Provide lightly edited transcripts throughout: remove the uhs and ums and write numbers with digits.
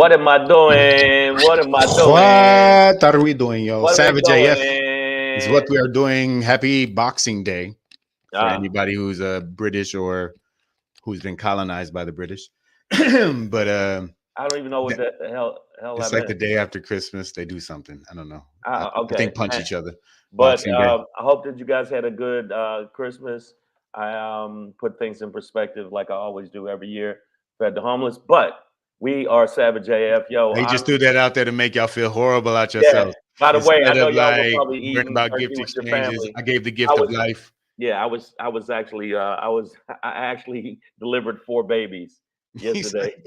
What am I doing? What am I doing? What are we doing, yo? What Savage are we AF doing? is what we are doing. Happy Boxing Day for Ah. anybody who's British or who's been colonized by the British. But I don't even know what the hell it's that like the meant. day after Christmas. They do something. I don't know. I Okay. think punch each other. But Boxing Day. I hope that you guys had a good Christmas. I put things in perspective like I always do every year. Fed the homeless, but we are Savage AF. Yo, They just threw that out there to make y'all feel horrible out yeah. yourselves. By the way, I Instead know of y'all were like probably worrying eating about turkey gift with your exchanges, family. I gave the gift of life. Yeah, I was actually I actually delivered 4 babies yesterday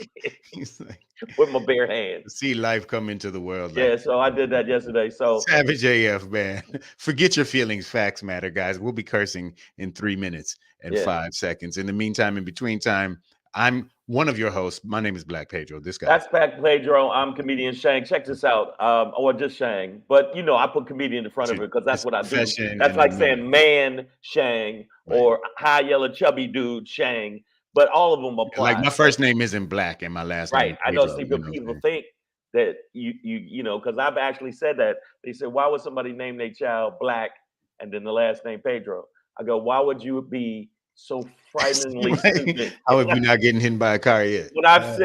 He's like, with my bare hands. see life come into the world. Yeah, Like, so I did that yesterday. So Savage AF, man. Forget your feelings. Facts matter, guys. We'll be cursing in 3 minutes and 5 seconds. In the meantime, in between time, I'm one of your hosts. My name is Black Pedro. This guy. that's Black Pedro. I'm comedian Shang. Check this out. Or just Shang. But you know, I put comedian in front of it because that's what I do. That's like saying man Shang or high yellow chubby dude Shang. But all of them apply. Like my first name isn't Black and my last name is I know. Pedro, See, but people think that you know, because I've actually said that. They said, why would somebody name their child Black and then the last name Pedro? I go, why would you be so frighteningly stupid? How have you not getting hit by a car yet? When I've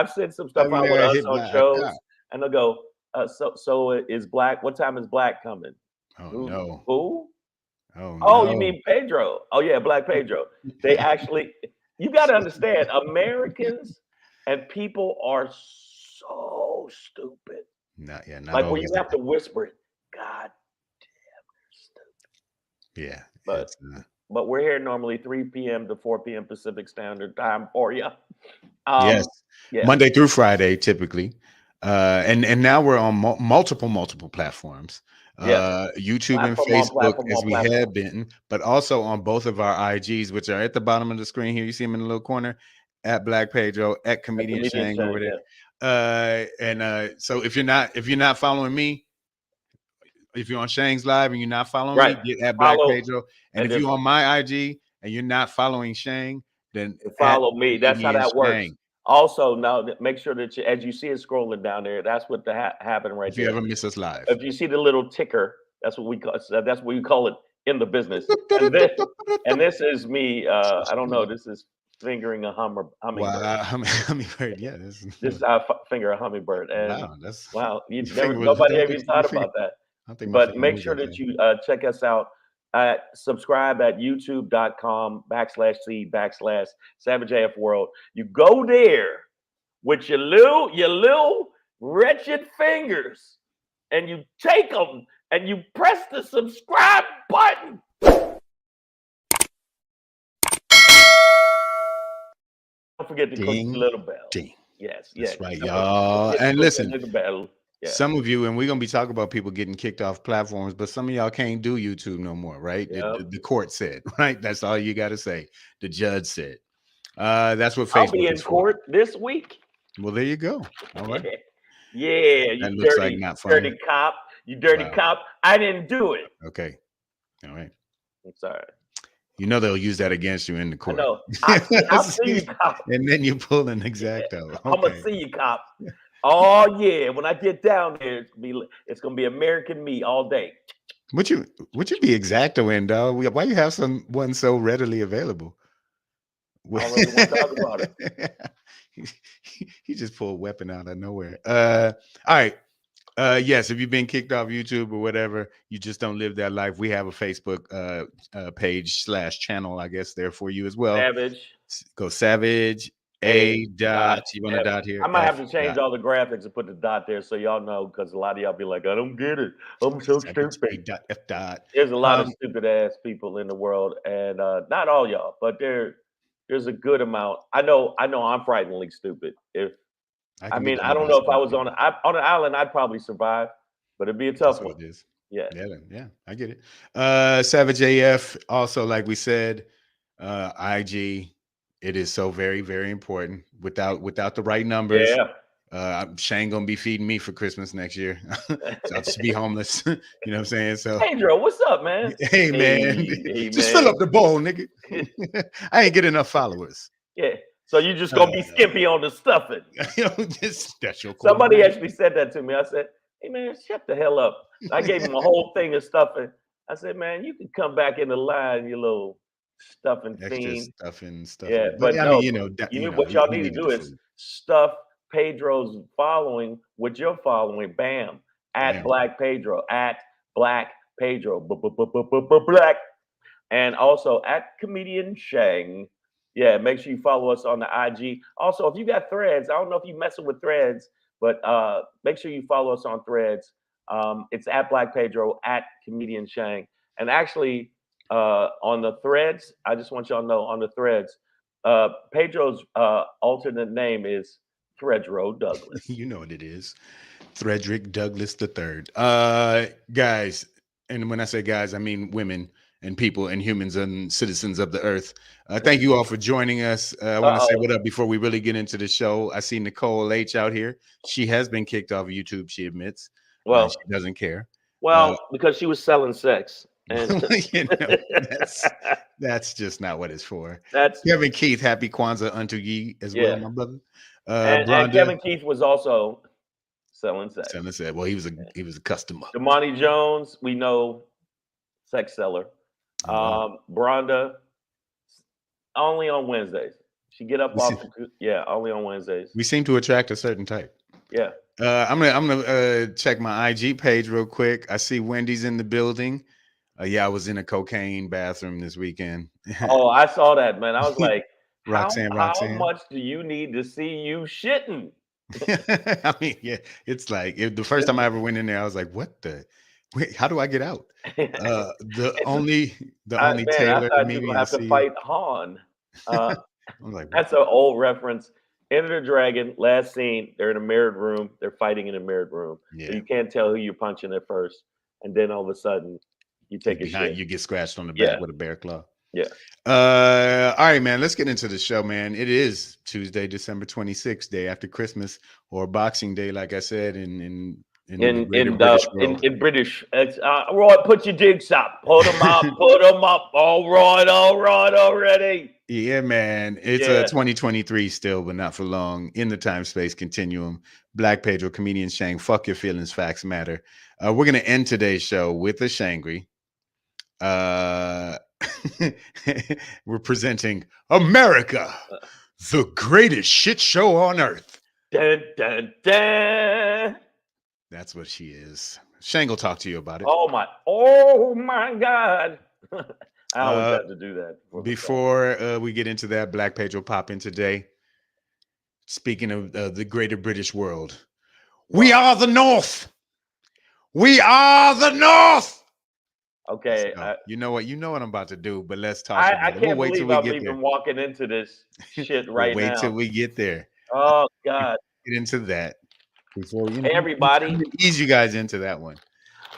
said some stuff out with us on shows, and they'll go, so is Black? What time is Black coming? Oh no. Who? Oh no. You mean Pedro? Oh yeah, Black Pedro. They actually, you got to understand, Americans and people are so stupid. Not like when you have to whisper it. God damn, yeah. But we're here normally 3 p.m. to 4 p.m. Pacific Standard Time for you. Yes. Yeah. Monday through Friday, typically. And now we're on multiple platforms. YouTube and Facebook, as we have been, but also on both of our IGs, which are at the bottom of the screen here. You see them in the little corner, at Black Pedro, at Comedian Shang over there. So if you're not following me, if you're on Shang's live and you're not following me, get at Black Pedro. And if you're on my IG and you're not following Shang, then follow me. That's how that works. Also, now make sure that as you see it scrolling down there, that's what happening right there. If you ever miss us live, if you see the little ticker, that's what we call it in the business. And this is me. I don't know. This is fingering a hummingbird. Wow, hummingbird. Yeah, this finger a hummingbird. And wow, nobody ever thought about that. But make sure that you check us out. Subscribe at youtube.com/c/Savage AF World. You go there with your little wretched fingers and you take them and you press the subscribe button. Don't forget to click the little bell. Ding. Yes, that's right, y'all. And listen, yeah. Some of you, and we're gonna be talking about people getting kicked off platforms, but some of y'all can't do YouTube no more, right? Yep. The court said, right? That's all you got to say. The judge said. That's what Facebook I'll be in court this week. Well, there you go. All right. Yeah, that you looks dirty, like not funny. dirty cop. You dirty cop. I didn't do it. Okay. All right. I'm sorry. You know they'll use that against you in the court. I know. I'll see you, cop. And then you pull an exacto. Okay. I'm gonna see you, cop. Oh yeah, when I get down there, it's gonna be American me all day. Would you be exacto in, dog? Why you have someone so readily available? I don't really want to talk about it. He just pulled a weapon out of nowhere. All right. Yes, if you've been kicked off YouTube or whatever, you just don't live that life. We have a Facebook page /channel, I guess, there for you as well. Savage. Go Savage A dot. You want a dot here? I might have to change all the graphics and put the dot there so y'all know, because a lot of y'all be like, I don't get it. I'm so stupid. A dot F dot. There's a lot of stupid ass people in the world, and not all y'all, but there's a good amount. I know I'm frighteningly stupid. I mean, I don't know if I was on an island, I'd probably survive, but it'd be a tough one. It is. Yeah, I get it. Savage AF, also, like we said, IG. It is so very, very important. Without the right numbers, Shane gonna be feeding me for Christmas next year. So I'll just be homeless. You know what I'm saying? So Pedro, what's up, man? Hey man, just fill up the bowl, nigga. I ain't get enough followers. Yeah. So you just gonna be skimpy on the stuffing. That's your Somebody actually said that to me. I said, hey man, shut the hell up. I gave him a whole thing of stuffing. I said, man, you can come back in the line, you little stuffing fiend. Stuffing. Yeah, but I mean, what y'all need to do is stuff Pedro's following with your following. Bam. At Black Pedro. At Black Pedro. Black. And also at Comedian Shang. Yeah, make sure you follow us on the IG. Also, if you got Threads, I don't know if you messing with Threads, but make sure you follow us on Threads. It's at Black Pedro, at Comedian Shang. And actually, on the Threads, I just want y'all to know, on the Threads, Pedro's alternate name is Thredro Douglas. You know what it is. Thredrick Douglas III. Guys, and when I say guys, I mean women and people and humans and citizens of the earth. Thank you all for joining us. I want to say what up before we really get into the show. I see Nicole H out here. She has been kicked off of YouTube, she admits. Well, she doesn't care. Well, because she was selling sex. And that's just not what it's for. That's Kevin Keith. Happy Kwanzaa unto ye as well, my brother. And Kevin Keith was also selling sex. Well, he was a customer. Damani Jones, we know, sex seller. Bronda, only on Wednesdays. She get up only on Wednesdays. We seem to attract a certain type. Yeah. I'm gonna check my IG page real quick. I see Wendy's in the building. I was in a cocaine bathroom this weekend. Oh, I saw that, man. I was like, Roxanne. How much do you need to see you shitting? I mean, it's like the first time I ever went in there, I was like, wait, how do I get out? The only Taylor I thought you were gonna have to fight Han. I'm like, that's an old reference. Enter the Dragon, last scene, they're in a mirrored room, they're fighting in a mirrored room. Yeah. So you can't tell who you're punching at first, and then all of a sudden you take a shit. You get scratched on the back with a bear claw. Yeah. All right, man. Let's get into the show, man. It is Tuesday, December 26th, day after Christmas, or Boxing Day, like I said, in British. It's Roy, put your jigs up. Put them up. Put them up. All right, already. Yeah, man. It's 2023 still, but not for long. In the time-space continuum. Black Pedro, Comedian Shang. Fuck your feelings. Facts matter. We're gonna end today's show with a Shangry. We're presenting America, the greatest shit show on earth. Dun, dun, dun. That's what she is. Shang will talk to you about it. Oh my God. I always have to do that. Before we get into that, Black Pedro pop in today. Speaking of the greater British world, we are the North. We are the North. Okay, you know what I'm about to do, but let's talk. I can't believe I'm even walking into this shit right now. Wait till we get there. Oh God, get into that before hey, everybody. Ease you guys into that one.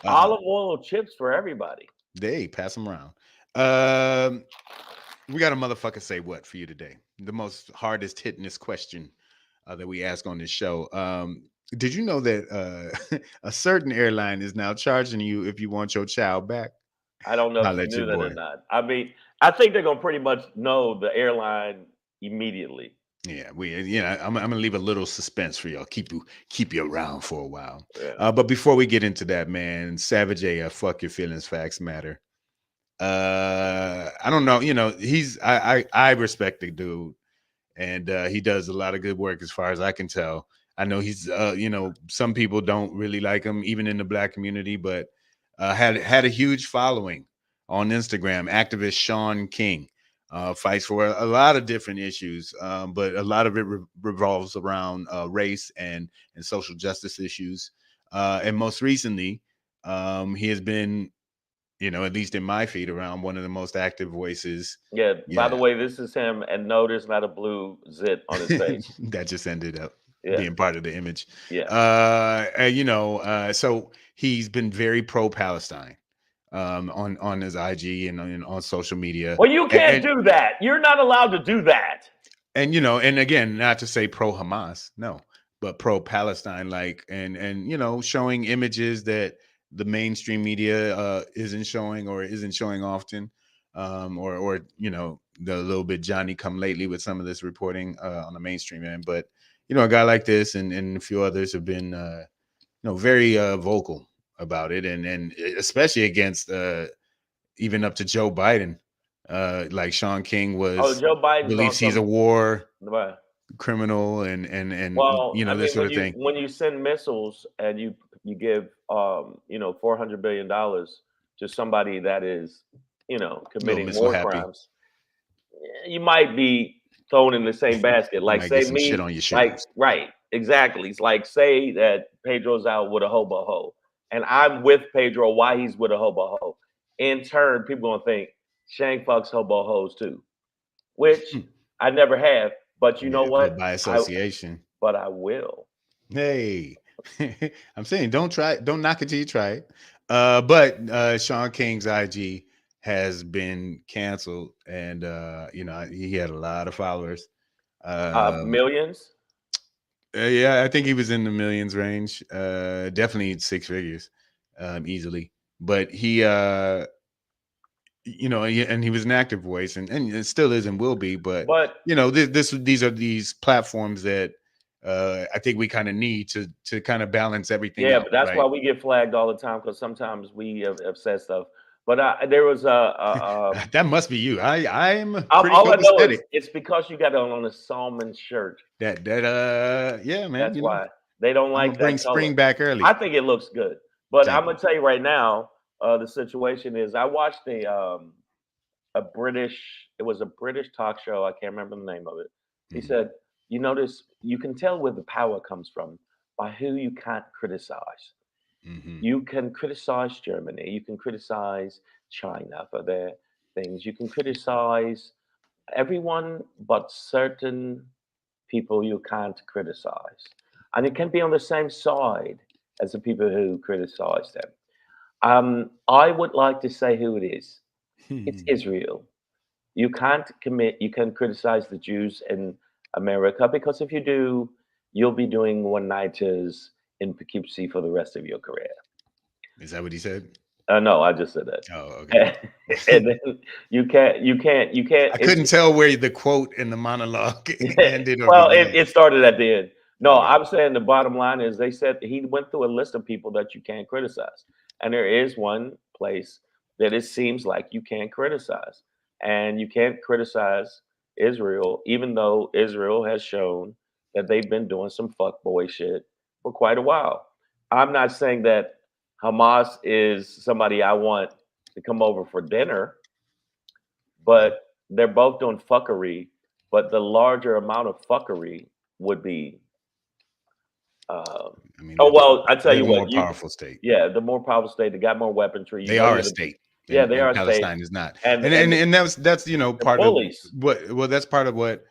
Olive oil chips for everybody. They pass them around. We got a motherfucker say what for you today? The most hardest hittingest question that we ask on this show. Did you know that a certain airline is now charging you if you want your child back? I don't know if you knew that or not. I mean, I think they're gonna pretty much know the airline immediately. Yeah, I'm gonna leave a little suspense for y'all. Keep you around for a while. Yeah. But before we get into that, man, Savage AF, fuck your feelings, facts matter. I don't know, I respect the dude, and he does a lot of good work as far as I can tell. I know he's some people don't really like him, even in the Black community, but had a huge following on Instagram. Activist Shaun King. fights for a lot of different issues, but a lot of it revolves around race and social justice issues. And most recently, he has been, at least in my feed, around one of the most active voices. Yeah. By the way, this is him, and no, there's not a blue zit on his face. That just ended up being part of the image. Yeah. So he's been very pro-Palestine on his IG and on social media. Well, you can't do that. You're not allowed to do that. And and again, not to say pro-Hamas, no, but pro-Palestine, and showing images that the mainstream media isn't showing or isn't showing often, or the little bit Johnny come lately with some of this reporting on the mainstream end. But a guy like this and a few others have been very vocal about it, and especially against even up to Joe Biden. Like Shaun King was, Joe Biden believes he's a war right. criminal and this sort of thing. When you send missiles and you give $400 billion to somebody that is committing war crimes, you might be thrown in the same basket. Like say me, shit on your shoes. Right, exactly. It's like say that Pedro's out with a hobo hoe, and I'm with Pedro while he's with a hobo hoe. In turn, people gonna think Shang fucks hobo hoes too, which I never have. But you know what? By association. But I will. Hey, I'm saying don't knock it till you try it. But Shaun King's IG has been canceled, and he had a lot of followers. Millions? Yeah, I think he was in the millions range. Definitely six figures, easily. But he and he was an active voice, and it still is and will be. But these are these platforms that I think we kind of need to kind of balance everything. Yeah, out, but that's right? why we get flagged all the time, because sometimes we have said stuff. But there was a that must be you. I'm pretty all I know is copacetic. it's because you got it on a Salmon shirt. Yeah, man. That's why they don't like that. Bring spring back early. I think it looks good, but I'm gonna tell you right now, the situation is I watched a British talk show. I can't remember the name of it. He said, you notice you can tell where the power comes from by who you can't criticize. You can criticize Germany. You can criticize China for their things. You can criticize everyone but certain people you can't criticize. And it can be on the same side as the people who criticize them. I would like to say who it is. It's Israel. You can criticize the Jews in America, because if you do, you'll be doing one-nighters in Poughkeepsie for the rest of your career. Is that what he said? No, I just said that. Oh, okay. And then you can't. I couldn't tell where the quote in the monologue ended. Well, it started at the end. No, I'm saying the bottom line is they said he went through a list of people that you can't criticize. And there is one place that it seems like you can't criticize. And you can't criticize Israel, even though Israel has shown that they've been doing some fuckboy shit for quite a while. I'm not saying that Hamas is somebody I want to come over for dinner, but they're both doing fuckery. But the larger amount of fuckery would be. I tell you what, more powerful state. Yeah, the more powerful state. They got more weaponry. They are a state. Yeah, they are. Palestine is not, and that's part of what that's part of what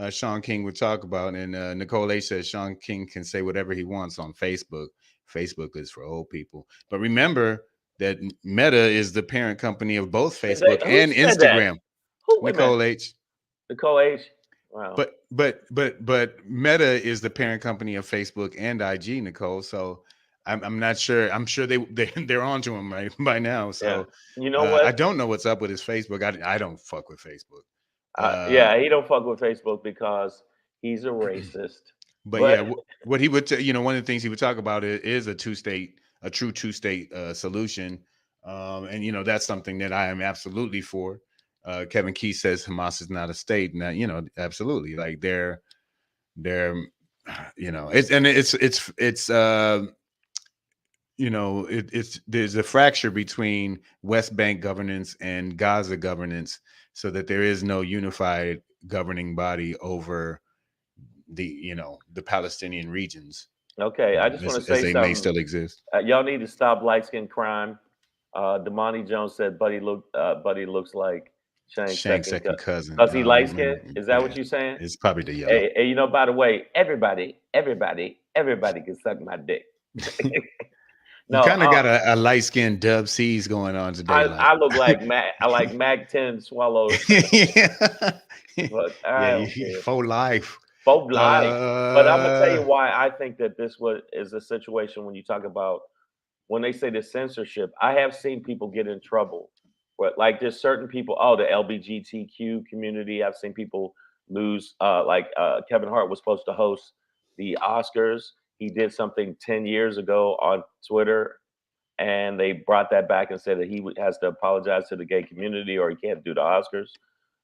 Shaun King would talk about. And Nicole H says Shaun King can say whatever he wants on Facebook. Facebook is for old people, but remember that Meta is the parent company of both Facebook and Instagram. Nicole H. Nicole H. Wow. But Meta is the parent company of Facebook and IG, Nicole. So I'm not sure. I'm sure they're onto him right by now. So you know what? I don't know what's up with his Facebook. I don't fuck with Facebook. He don't fuck with Facebook because he's a racist. But what he would one of the things he would talk about is a true two-state solution. And that's something that I am absolutely for. Kevin Key says Hamas is not a state. Now, absolutely, like they're there's a fracture between West Bank governance and Gaza governance so that there is no unified governing body over the Palestinian regions. Okay, I just want to As say they may something. still exist. Y'all need to stop light skin crime. Damani Jones said, Buddy looks like Shank's Shank's second second cousin. because he light skin. Is that what Yeah, you're saying? it's probably the yellow. Hey, by the way, everybody can suck my dick. You No, kind of got a light skinned Dub C's going on today. I look like Mac. I like Mac 10 swallows. Yeah, But I don't care. for life. Both life. But I'm gonna tell you why I think that this is a situation when you talk about when they say the censorship. I have seen people get in trouble, but like there's certain people. Oh, the LGBTQ community. I've seen people lose. Kevin Hart was supposed to host the Oscars. He did something 10 years ago on Twitter, and they brought that back and said that he has to apologize to the gay community or he can't do the Oscars.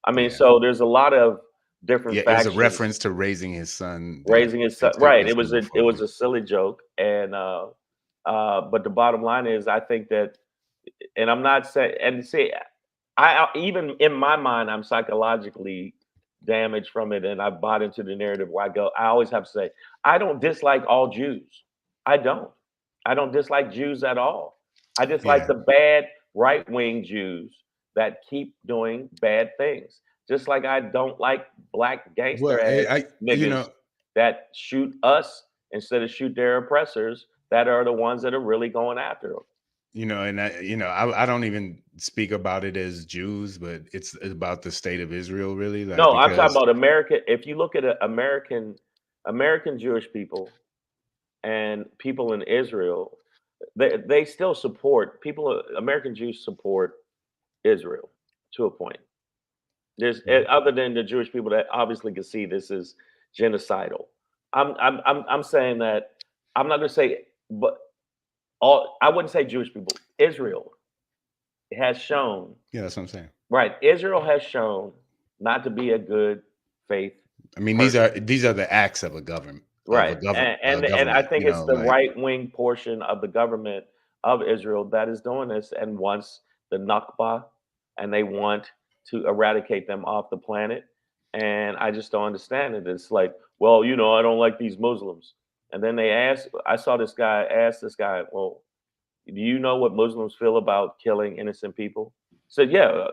I mean, so there's a lot of different factions. It was a reference to raising his son. Right. It was a silly joke, and but the bottom line is, I think that, and I'm not saying, and see, I even in my mind, I'm psychologically damaged from it, and I bought into the narrative where I always have to say, I don't dislike all Jews. I don't dislike Jews at all. I dislike the bad right-wing Jews that keep doing bad things. Just like I don't like black gangster ass niggas that shoot us instead of shoot their oppressors that are the ones that are really going after them. I don't even speak about it as Jews, but it's about the state of Israel, really. No, I'm talking about America. If you look at American Jewish people and people in Israel, they still support American Jews support Israel to a point. There's other than the Jewish people that obviously can see this is genocidal. I'm saying that I'm not gonna say, but I wouldn't say Jewish people. Israel has shown. Yeah, that's what I'm saying. Right, Israel has shown not to be a good faith. I mean, these are the acts of a government. Right, and I think it's the right wing portion of the government of Israel that is doing this and wants the Nakba, and they want to eradicate them off the planet. And I just don't understand it. It's like, well, I don't like these Muslims. And then I saw this guy ask this guy, well, do you know what Muslims feel about killing innocent people? Said, yeah,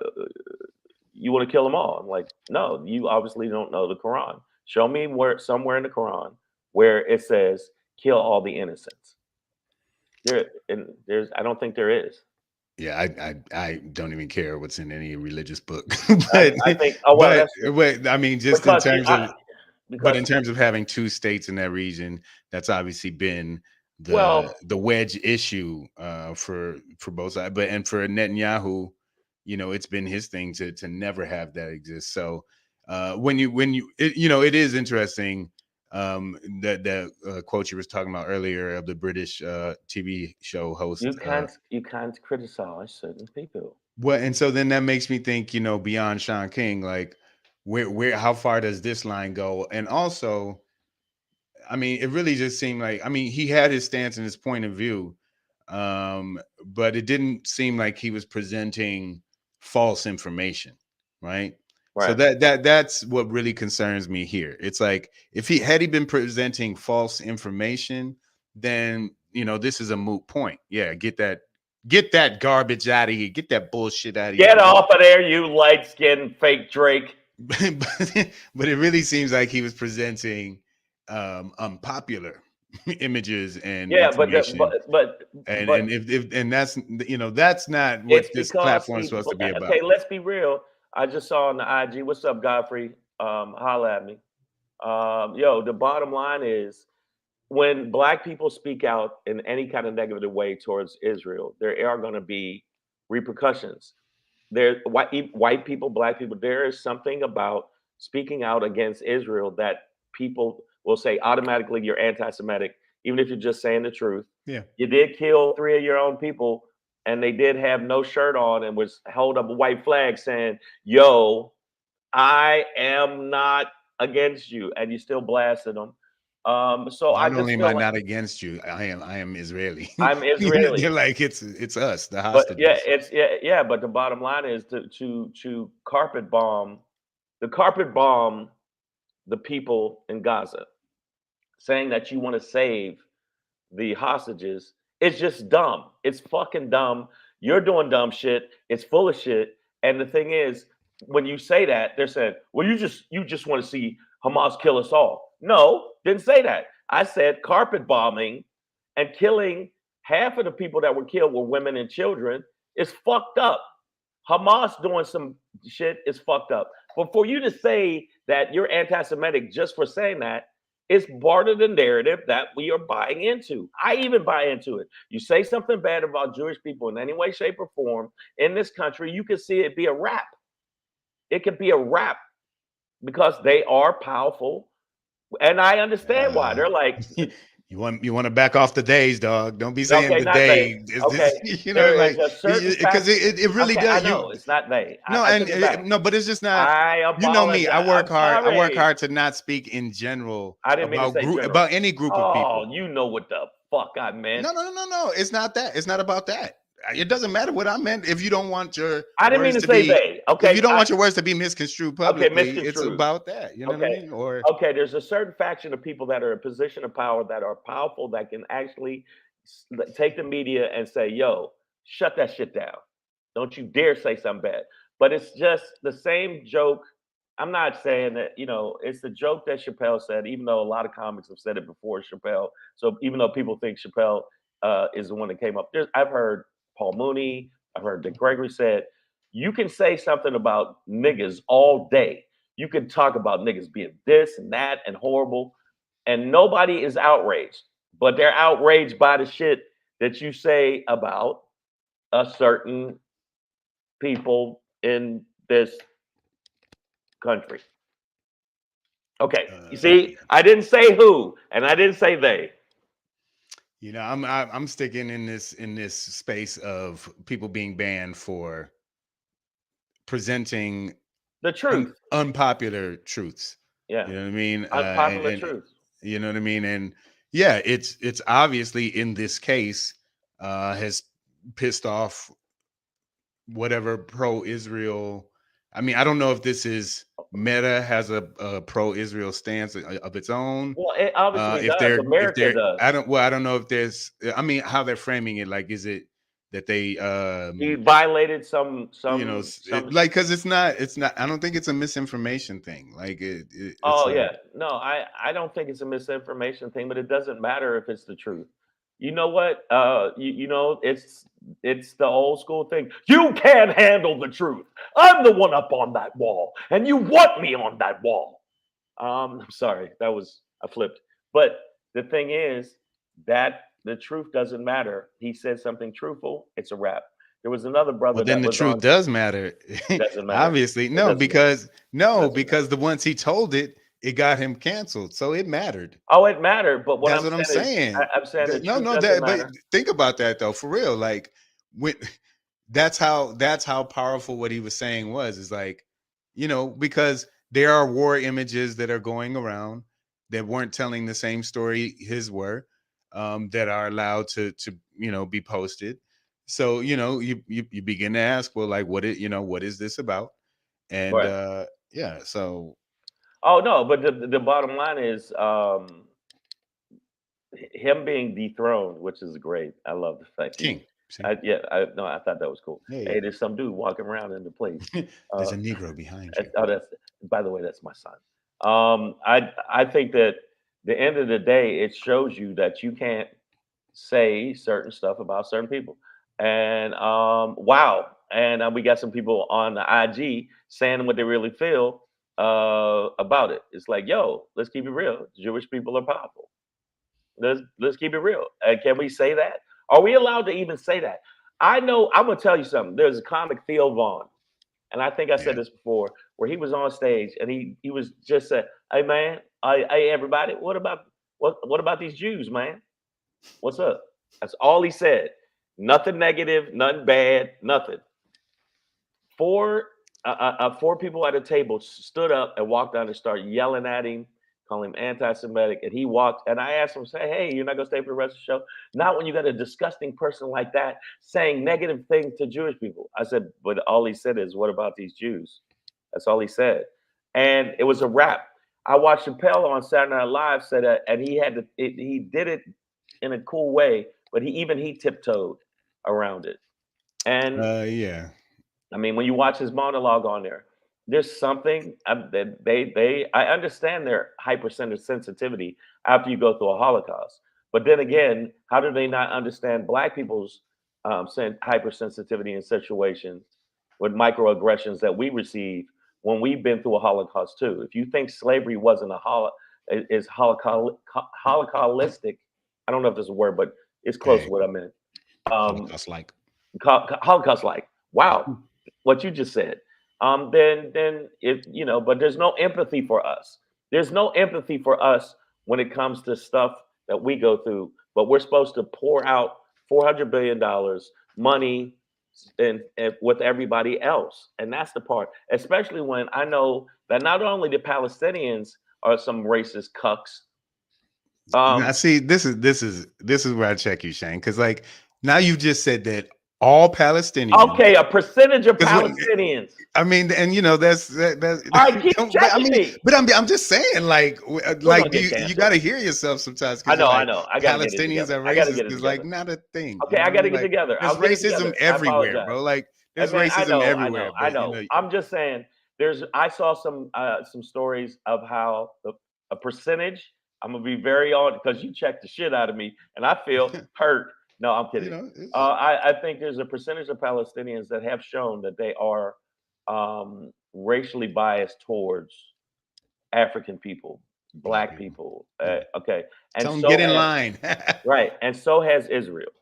you want to kill them all. I'm like, no, you obviously don't know the Quran. Show me somewhere in the Quran where it says kill all the innocents. I don't think there is. Yeah, I don't even care what's in any religious book. I think. I mean, just in terms of having two states in that region, that's obviously been the wedge issue for both sides. But and for Netanyahu, it's been his thing to never have that exist. So it is interesting. That quote you was talking about earlier of the British TV show host. You can't criticize certain people. Well, and so then that makes me think, beyond Shaun King, like how far does this line go? And also, I mean, it really just seemed like, I mean, he had his stance and his point of view, but it didn't seem like he was presenting false information, right? So that's what really concerns me here. It's like if he been presenting false information, then this is a moot point. Yeah, get that garbage out of here. Get that bullshit out of here. Get off of there, you light-skinned fake Drake. But it really seems like he was presenting unpopular images and information. And that's that's not what this platform is supposed to be about. Okay, let's be real. I just saw on the IG. What's up, Godfrey? Holla at me. The bottom line is when Black people speak out in any kind of negative way towards Israel, there are going to be repercussions. There, white people, Black people, there is something about speaking out against Israel that people will say automatically you're anti-Semitic, even if you're just saying the truth. Yeah, you did kill 3 of your own people. And they did have no shirt on and was held up a white flag saying, yo, I am not against you. And you still blasted them. So Not I just only am feel I like not against you, I am Israeli. I'm Israeli. You're like it's us, the But yeah, hostages. it's yeah. But the bottom line is to carpet bomb the people in Gaza, saying that you want to save the hostages. It's just dumb. It's fucking dumb. You're doing dumb shit. It's full of shit. And the thing is, when you say that, they're saying, "Well, you just want to see Hamas kill us all." No, didn't say that. I said carpet bombing and killing half of the people that were killed were women and children is fucked up. Hamas doing some shit is fucked up. But for you to say that you're anti-Semitic just for saying that, it's part of the narrative that we are buying into. I even buy into it. You say something bad about Jewish people in any way, shape, or form in this country, you can see it be a rap. It could be a rap because they are powerful. And I understand why. They're like, you want to back off the days, dog. Don't be saying okay, the not they. day. Is Okay, this, there is like a certain because fact. it really Okay, I does. know it's not they. No, I took it back. no, but it's just not. I You know me. I apologize. work I'm hard. I work sorry. hard to not speak in general I didn't mean to say general. about any group of people. Oh, you know what the fuck I meant. No. It's not that. It's not about that. It doesn't matter what I meant if you don't want your I didn't mean words to to say be. they. Okay. If you don't want your words to be misconstrued publicly, it's Misconstrued. about that. You know what I mean? Or Okay, there's a certain faction of people that are in a position of power that are powerful that can actually take the media and say, "Yo, shut that shit down. Don't you dare say something bad." But it's just the same joke. I'm not saying that, it's the joke that Chappelle said, even though a lot of comics have said it before Chappelle. So even though people think Chappelle is the one that came up, I've heard Paul Mooney, I've heard Dick Gregory said, you can say something about niggas all day. You can talk about niggas being this and that and horrible, and nobody is outraged, but they're outraged by the shit that you say about a certain people in this country. Okay, you see, I didn't say who, and I didn't say they. I'm sticking in this space of people being banned for presenting The truth. Unpopular truths. Yeah. You know what I mean? Unpopular truth. You know what I mean? And yeah, it's obviously in this case has pissed off whatever pro-Israel. I mean, I don't know if this is Meta has a pro-Israel stance of its own. Well, it obviously If does. America does. I don't know if there's. I mean, how they're framing it. Like, is it that they he violated some like because it's not. I don't think it's a misinformation thing. Like it's yeah, no, I don't think it's a misinformation thing, but it doesn't matter if it's the truth. You know what? It's the old school thing. You can't handle the truth. I'm the one up on that wall, and you want me on that wall. I'm sorry, I flipped. But the thing is that the truth doesn't matter. He said something truthful, it's a wrap. There was another brother. Well, then the truth does matter. Doesn't matter. Obviously, because the once he told it, it got him canceled. So it mattered. Oh, it mattered. But that's what I'm saying. I'm saying but think about that though, for real. Like that's how powerful what he was saying was. Is like, because there are war images that are going around that weren't telling the same story his were, that are allowed to be posted. So you begin to ask, well, like what is this about? And right. Yeah, so oh no, but the bottom line is him being dethroned, which is great. I love the fact King. I thought that was cool. Yeah. Hey, there's some dude walking around in the place. There's a Negro behind you. By the way, that's my son. I think that the end of the day, it shows you that you can't say certain stuff about certain people. And wow. And we got some people on the IG saying what they really feel about it. It's like, yo, let's keep it real. Jewish people are powerful. Let's keep it real. Can we say that? Are we allowed to even say that? I know. I'm gonna tell you something. There's a comic, Theo Vaughn, and I think I said this before, where he was on stage and he was just said, "Hey man, hey everybody, what about these Jews, man? What's up?" That's all he said. Nothing negative, nothing bad, nothing. Four people at a table stood up and walked down and started yelling at him, call him anti-Semitic, and he walked, and I asked him, say, hey, you're not gonna stay for the rest of the show? Not when you got a disgusting person like that saying negative things to Jewish people. I said, but all he said is, what about these Jews? That's all he said. And it was a wrap. I watched Chappelle on Saturday Night Live say that, and he did it in a cool way, but he tiptoed around it. And yeah. I mean, when you watch his monologue on there, there's something that I understand their hypersensitivity after you go through a Holocaust. But then again, how do they not understand Black people's hypersensitivity in situations with microaggressions that we receive when we've been through a Holocaust too? If you think slavery wasn't is holocaustic, I don't know if there's a word, but it's close to what I meant. Holocaust-like. Holocaust-like. Wow, what you just said. Then if but there's no empathy for us. There's no empathy for us when it comes to stuff that we go through. But we're supposed to pour out $400 billion money and with everybody else, and that's the part. Especially when I know that not only the Palestinians are some racist cucks. Now, see, this is where I check you, Shane, because like now you just said that all Palestinians. Okay, a percentage of Palestinians. I mean, and that's. All right, keep checking me. But I'm just saying, like you got to hear yourself sometimes. I know. I gotta Palestinians are racist is like not a thing. Okay, I gotta get together. There's racism everywhere, bro. Like there's racism everywhere. I know. I'm just saying. I saw some stories of how a percentage. I'm gonna be very on because you checked the shit out of me, and I feel hurt. No, I'm kidding. I think there's a percentage of Palestinians that have shown that they are racially biased towards African people, Black people. Okay, and so get in line, right? And so has Israel.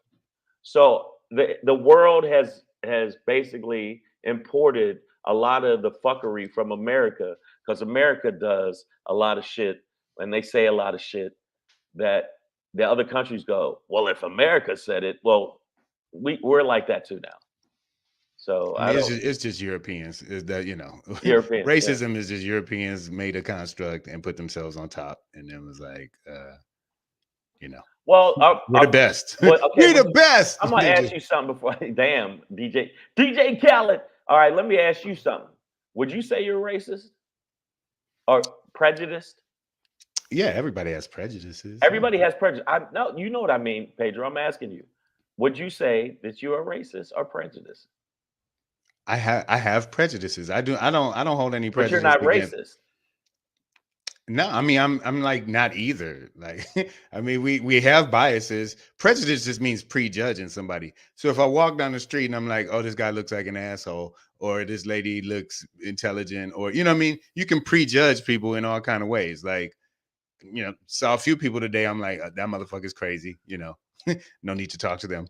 So the world has basically imported a lot of the fuckery from America because America does a lot of shit and they say a lot of shit that the other countries go, well, if America said it, well, we're like that too now. So it's just Europeans. Is that Europeans, racism is just Europeans made a construct and put themselves on top, and then was like, well, we're the best. Well, okay, we're the best. I'm gonna ask you something before. Damn, DJ Khaled. All right, let me ask you something. Would you say you're racist or prejudiced? Yeah, everybody has prejudices. Everybody has prejudice. No, you know what I mean, Pedro. I'm asking you. Would you say that you are racist or prejudiced? I have prejudices. I don't hold any prejudice. But you're not racist. No, I mean I'm like not either. Like I mean we have biases. Prejudice just means prejudging somebody. So if I walk down the street and I'm like, oh, this guy looks like an asshole, or this lady looks intelligent, or what I mean, you can prejudge people in all kind of ways. Like, saw a few people today. I'm like, that motherfucker's crazy. No need to talk to them.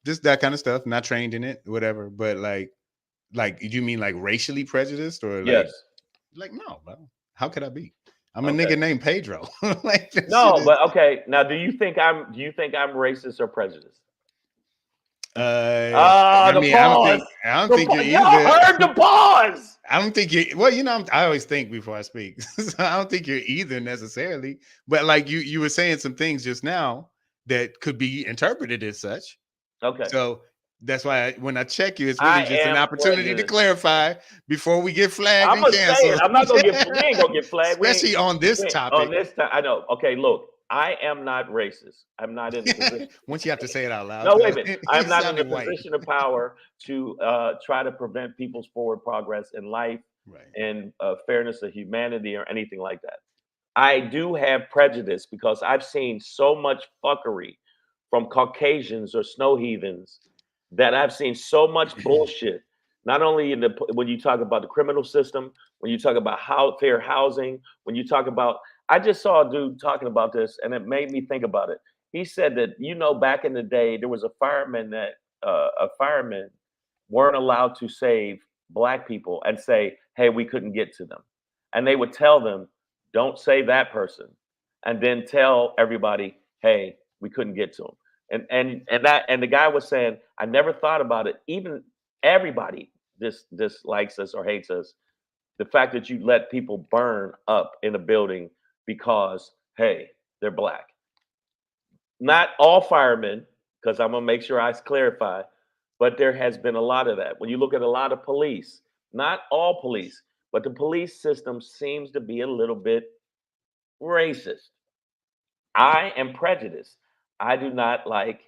Just that kind of stuff. Not trained in it, whatever. But like, you mean like racially prejudiced or like, yes? Like no, bro. How could I be? I'm a nigga named Pedro. But okay. Now, do you think I'm racist or prejudiced? I don't think you're either. Y'all heard the pause. I don't think you. Well, I always think before I speak. So I don't think you're either necessarily. But like you were saying some things just now that could be interpreted as such. Okay. So that's why when I check you, it's really just an opportunity to clarify before we get flagged and canceled. I'm not gonna get. We ain't gonna get flagged, especially on this topic. On this time, I know. Okay, look. I am not racist. I'm not in the position. Once you have to say it out loud. No, wait a minute. I'm not in the position of power to try to prevent people's forward progress in life and fairness of humanity or anything like that. I do have prejudice because I've seen so much fuckery from Caucasians or snow heathens that I've seen so much bullshit. Not only when you talk about the criminal system, when you talk about fair housing, when you talk about. I just saw a dude talking about this, and it made me think about it. He said that back in the day, there was a fireman weren't allowed to save Black people and say, "Hey, we couldn't get to them," and they would tell them, "Don't save that person," and then tell everybody, "Hey, we couldn't get to them." And the guy was saying, "I never thought about it. Even everybody dislikes us or hates us. the fact that you let people burn up in a building because, hey, they're black. Not all firemen, because I'm gonna make sure I clarify, but there has been a lot of that. When you look at a lot of police, not all police, but the police system seems to be a little bit racist. I am prejudiced. I do not like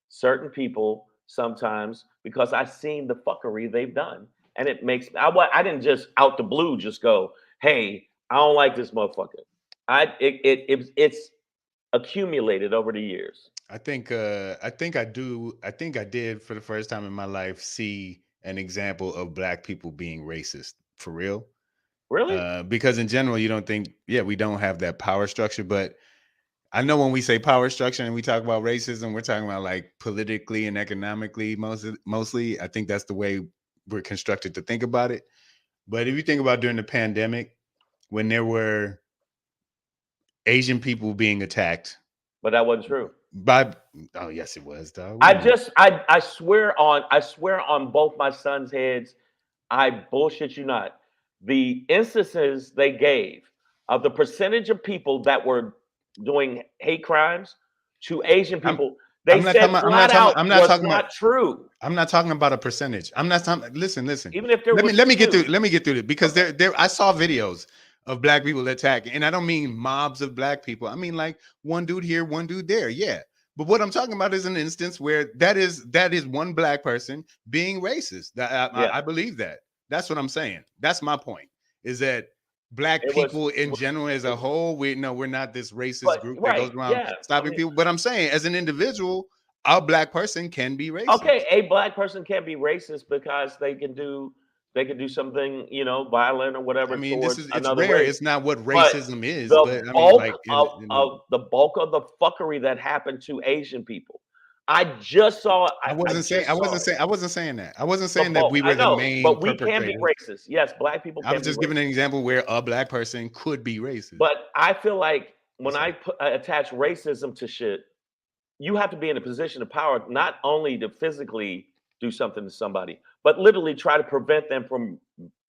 certain people sometimes because I've seen the fuckery they've done. And it makes I didn't just out the blue just go, hey, I don't like this motherfucker. It's accumulated over the years. I think I did for the first time in my life see an example of black people being racist for real. Really? Because in general, you don't think, yeah, we don't have that power structure, but I know when we say power structure and we talk about racism, we're talking about like politically and economically mostly. I think that's the way we're constructed to think about it. But if you think about during the pandemic, when there were Asian people being attacked. But that wasn't true. Oh yes, it was, dog. I swear on both my sons' heads, I bullshit you not. The instances they gave of the percentage of people that were doing hate crimes to Asian people, they said flat out was not true. I'm not talking about a percentage. I'm not talking. Listen. Even if there let me get through it because there I saw videos of black people attacking, and I don't mean mobs of black people. I mean like one dude here, one dude there. Yeah. But what I'm talking about is an instance where that is one black person being racist. I believe that. That's what I'm saying. That's my point. Is that black people in general as a whole, we're not this racist group that goes around stopping people. But I'm saying as an individual, a black person can be racist. Okay, a black person can be racist because they can do something, violent or whatever. I mean, it's another rare. Race. It's not what racism is, but I mean, like the bulk of the fuckery that happened to Asian people. I just saw. I wasn't saying that. I wasn't saying that we were the main. But we can be racist. Yes, black people. I was just giving an example where a black person could be racist. But I feel like when I attach racism to shit, you have to be in a position of power, not only to physically do something to somebody, but literally try to prevent them from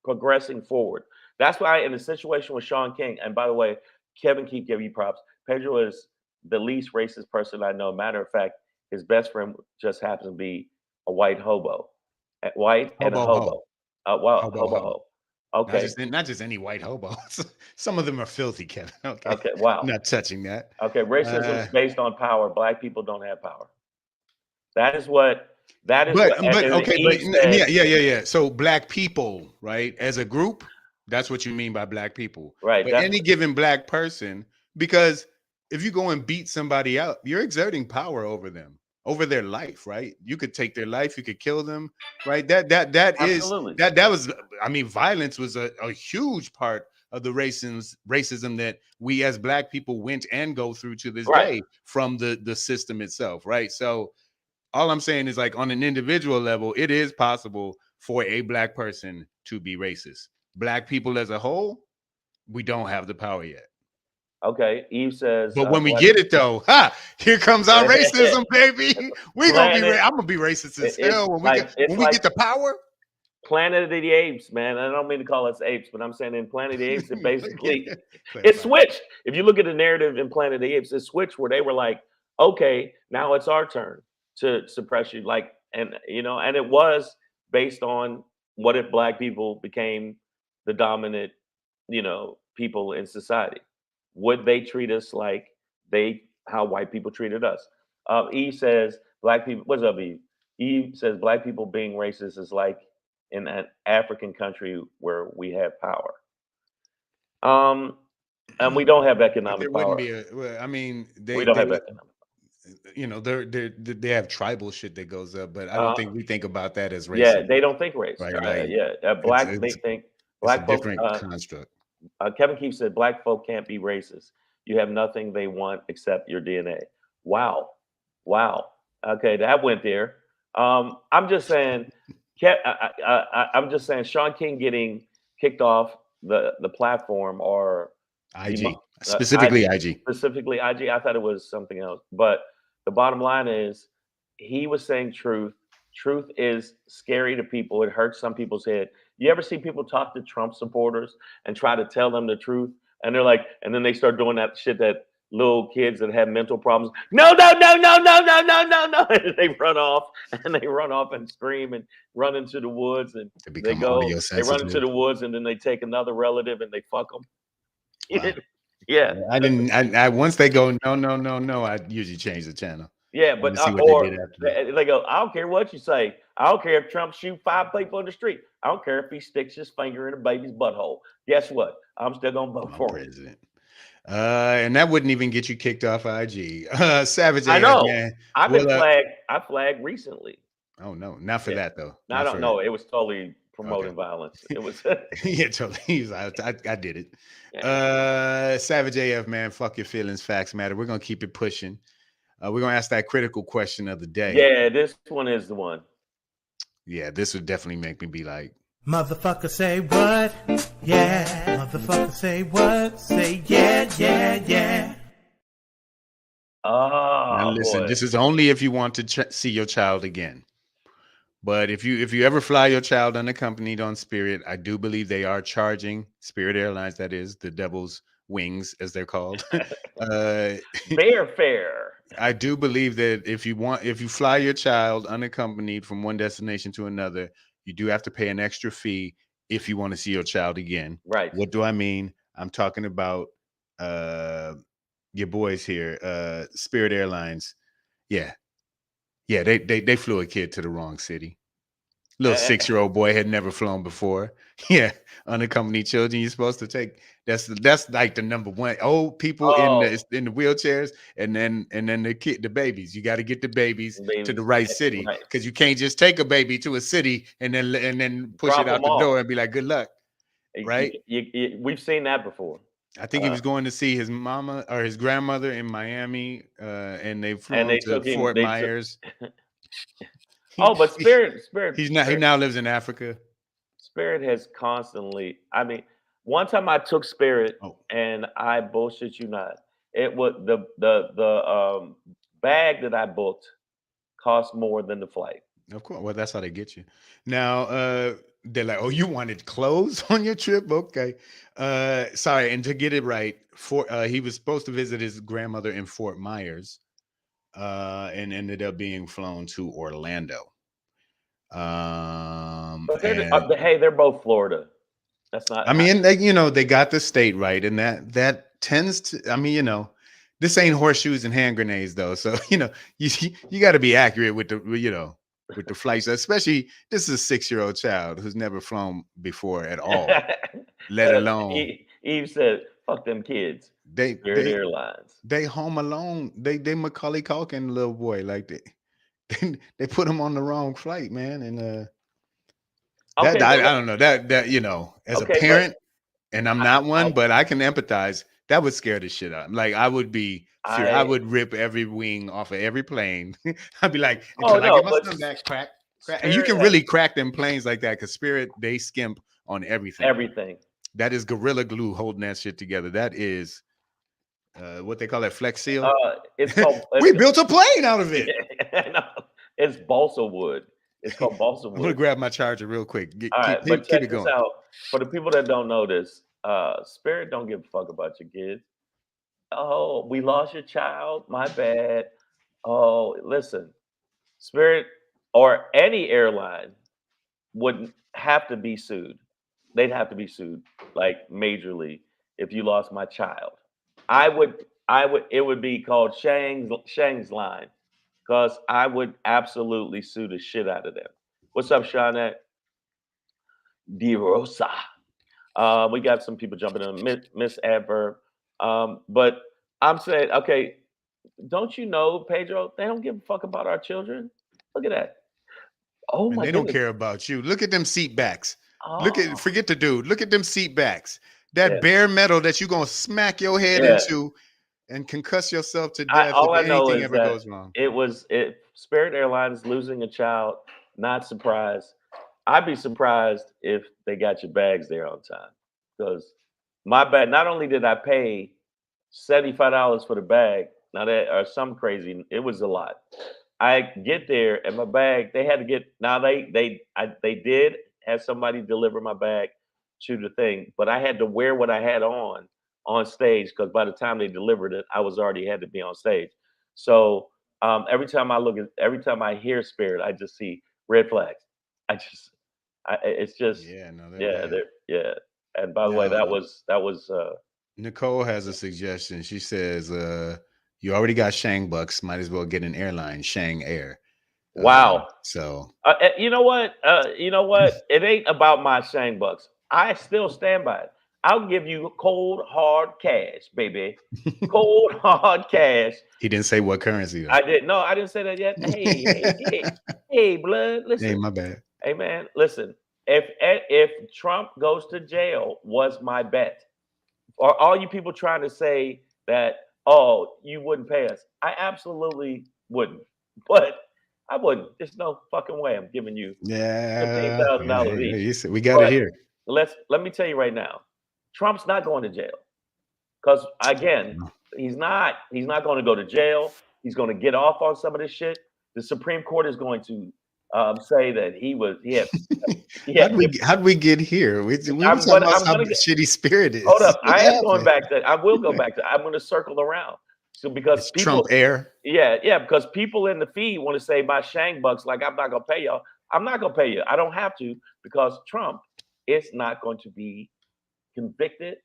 progressing forward. That's why in the situation with Shaun King, and by the way, Kevin keep giving you props. Pedro is the least racist person I know. Matter of fact, his best friend just happens to be a white hobo. White and a hobo. Hobo. Okay. Not just any white hobo. Some of them are filthy, Kevin. Okay. Wow. Not touching that. Okay. Racism is based on power. Black people don't have power. That is what. Yeah. So black people, right? As a group, that's what you mean by black people, right? But any given black person, because if you go and beat somebody out, you're exerting power over them, over their life, right? You could take their life, you could kill them, right? That was, I mean, violence was a huge part of the racism that we as black people went and go through to this day from the system itself, right? So all I'm saying is like on an individual level, it is possible for a black person to be racist. Black people as a whole, we don't have the power yet. Okay, Eve says. But when we get it though, here comes our racism, baby. I'm gonna be racist as hell when we get the power. Planet of the Apes, man. I don't mean to call us apes, but I'm saying in Planet of the Apes, it basically it switched. If you look at the narrative in Planet of the Apes, it switched where they were like, okay, now it's our turn to suppress you. Like, and it was based on what if black people became the dominant, people in society. Would they treat us like how white people treated us? Eve says black people. What's up, Eve? Eve says black people being racist is like in an African country where we have power. And we don't have economic power. We don't have economic. They have tribal shit that goes up, but I don't think we think about that as race. Yeah, they don't think race. Right? They think black folks. Different construct. Kevin Keefe said, black folk can't be racist. You have nothing they want except your DNA. Wow. Okay, that went there. I'm just saying, Shaun King getting kicked off the platform or IG, specifically IG. Specifically IG. I thought it was something else. But the bottom line is he was saying truth. Truth is scary to people. It hurts some people's head. You ever see people talk to Trump supporters and try to tell them the truth? And they're like, and then they start doing that shit that little kids that have mental problems. No, no, no, no, no, no, no, no, no. And they run off and scream and run into the woods and they run into the woods and then they take another relative and they fuck them. Wow. Yeah. I didn't. I once they go no no no no. I usually change the channel. Yeah, but they go. I don't care what you say. I don't care if Trump shoot 5 people in the street. I don't care if he sticks his finger in a baby's butthole. Guess what? I'm still gonna vote for him. And that wouldn't even get you kicked off IG. Savage. I know. Man. I've been flagged. I flagged recently. Oh no, not for that though. I don't know. It was totally promoting violence. It was yeah, totally. I did it. Yeah. Savage AF, man, fuck your feelings, facts matter. We're gonna keep it pushing. We're gonna ask that critical question of the day. Yeah, this one is the one. Yeah, this would definitely make me be like, motherfucker, say what? Yeah, motherfucker, say what? Say yeah, yeah, yeah. Oh, now listen, this is only if you want to see your child again. But if you ever fly your child unaccompanied on Spirit, I do believe they are charging Spirit Airlines, that is the Devil's Wings, as they're called. Fair. I do believe that if you fly your child unaccompanied from one destination to another, you do have to pay an extra fee if you want to see your child again. Right. What do I mean? I'm talking about your boys here, Spirit Airlines. Yeah. Yeah, they flew a kid to the wrong city. Little 6-year-old boy had never flown before. Yeah, unaccompanied children. You're supposed to take. That's like the number one. Old people in the wheelchairs, and then the babies. You got to get the babies to the right city because you can't just take a baby to a city and then push it out the door and be like, good luck. Right? We've seen that before. I think he was going to see his mama or his grandmother in Miami, and they flew to Fort Myers. But Spirit. He now lives in Africa. Spirit has constantly. I mean, one time I took Spirit, and I bullshit you not. It was the bag that I booked cost more than the flight. Of course. Well, that's how they get you. Now, they're like, oh, you wanted clothes on your trip? Okay. Sorry. And to get it right, he was supposed to visit his grandmother in Fort Myers, and ended up being flown to Orlando. But they're both Florida. That's not. I mean, they got the state right, and that tends to. I mean, this ain't horseshoes and hand grenades, though. So you got to be accurate with the with the flights, especially this is a 6-year-old child who's never flown before at all, let alone. Eve said, "Fuck them kids." Spirit Airlines. They home alone. They Macaulay Culkin little boy, like they put him on the wrong flight, man. And I don't know that as a parent, and I'm not one, but I can empathize. That would scare the shit out. Like I would be. I would rip every wing off of every plane. I'd be like, until I get my son back, crack. And you can really crack them planes like that because Spirit, they skimp on everything. Everything. That is Gorilla Glue holding that shit together. That is what they call it, Flex Seal. It's called. We built a plane out of it. No, it's balsa wood. It's called balsa wood. I'm gonna grab my charger real quick. Keep it going. Out. For the people that don't know this, Spirit don't give a fuck about your kids. Oh, we lost your child. My bad. Oh, listen, Spirit or any airline would have to be sued. They'd have to be sued like majorly if you lost my child. It would be called Shang's line because I would absolutely sue the shit out of them. What's up, Shaunette? De Rosa. We got some people jumping in. Miss Adverb. But I'm saying, okay, don't you know, Pedro? They don't give a fuck about our children. Look at that. Oh my! They don't care about you. Look at them seat backs. Forget the dude. Look at them seat backs. That bare metal that you're gonna smack your head into and concuss yourself to death if anything ever goes wrong. Spirit Airlines losing a child. Not surprised. I'd be surprised if they got your bags there on time because my bag. Not only did I pay $75 for the bag, now that or some crazy, it was a lot. I get there and my bag. They had to get. Now they did had somebody deliver my bag to the thing, but I had to wear what I had on stage because by the time they delivered it, I was already had to be on stage. So every time I hear Spirit, I just see red flags. It's just no, they're yeah, bad. yeah. And by the way, Now, that was Nicole has a suggestion. She says, you already got Shang Bucks, might as well get an airline, Shang Air. wow. So You know what? It ain't about my Shang Bucks. I still stand by it. I'll give you cold hard cash, baby. Cold hard cash. he didn't say what currency though. I didn't. No, I didn't say that yet. Hey, blood. Listen. Hey, my bad. Hey, man. Listen. If Trump goes to jail, was my bet. Or all you people trying to say that, oh, you wouldn't pay us? I absolutely wouldn't. But I wouldn't. There's no fucking way I'm giving you $15,000 each. We got it here. Let me tell you right now, Trump's not going to jail because again, he's not going to go to jail. He's going to get off on some of this shit. The Supreme Court is going to say that How'd we get here? We were talking about how shitty Spirit is. Hold up, I am going back to. I will go back to. I'm going to circle around. So because it's Trump Air. Yeah, because people in the feed want to say my Shang Bucks, like I'm not gonna pay y'all. I'm not gonna pay you. I don't have to because Trump is not going to be convicted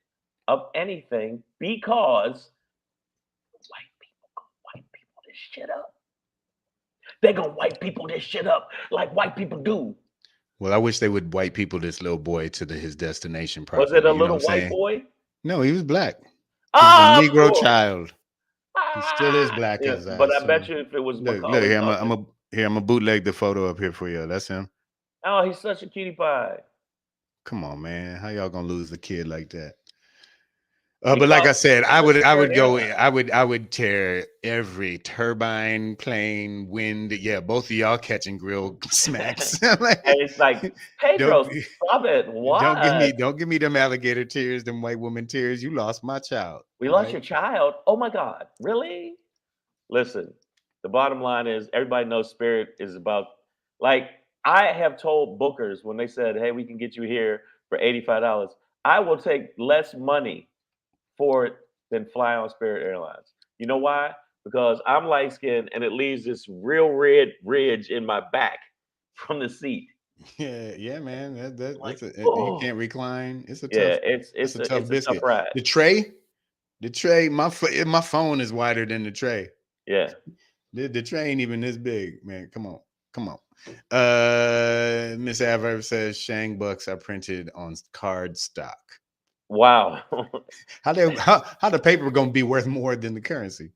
of anything because white people this shit up. They're gonna white people this shit up like white people do. Well, I wish they would white people this little boy to his destination properly. Was it a little white boy? No, he was black. He was a Negro child. He still is black, but I bet you if it was look here, I'm a bootleg the photo up here for you. That's him. Oh, he's such a cutie pie. Come on, man. How y'all gonna lose a kid like that? But like I said, I would tear every turbine, plane, wind. Yeah, both of y'all catching grill smacks. And it's like, Pedro, stop it. What? Don't give me them alligator tears, them white woman tears. You lost my child. We lost your child. Oh my God. Really? Listen, the bottom line is everybody knows Spirit is about, like, I have told bookers when they said, hey, we can get you here for $85. I will take less money for it than fly on Spirit Airlines. You know why? Because I'm light skinned and it leaves this real red ridge in my back from the seat. Yeah, man. You can't recline. It's a tough. It's a tough biscuit. Tough ride. The tray. My phone is wider than the tray. Yeah. The tray ain't even this big, man. Come on. Miss Adverb says Shang Bucks are printed on card stock. Wow. how the paper gonna be worth more than the currency?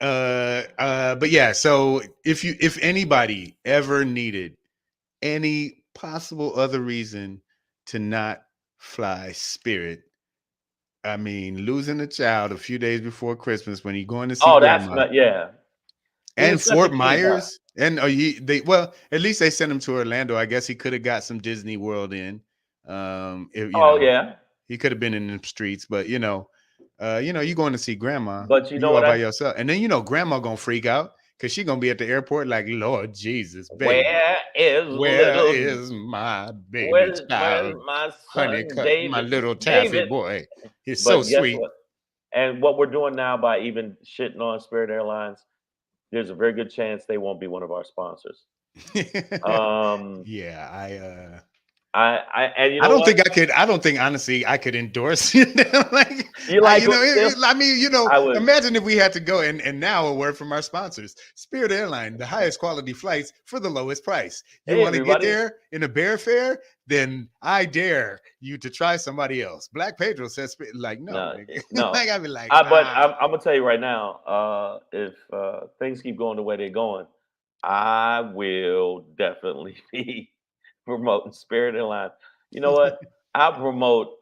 But yeah, so if anybody ever needed any possible other reason to not fly Spirit, I mean, losing a child a few days before Christmas when you're going to see grandma. And Fort Myers, and at least they sent him to Orlando. I guess he could have got some Disney World in. He could have been in the streets, but you're going to see grandma, but you know all by yourself, and then grandma gonna freak out because she's gonna be at the airport like, Lord Jesus, baby, where is my baby child? Where's my son, honey, David, my little taffy boy? He's so sweet. And what we're doing now by even shitting on Spirit Airlines, there's a very good chance they won't be one of our sponsors. I don't think honestly I could endorse it. Imagine if we had to go and now a word from our sponsors. Spirit Airline, the highest quality flights for the lowest price. You want to get there in a bear fare? Then I dare you to try somebody else. Black Pedro says no. Like, I'd be like, but I'm gonna tell you right now, if things keep going the way they're going, I will definitely be promoting Spirit Airlines. You know what? I'll promote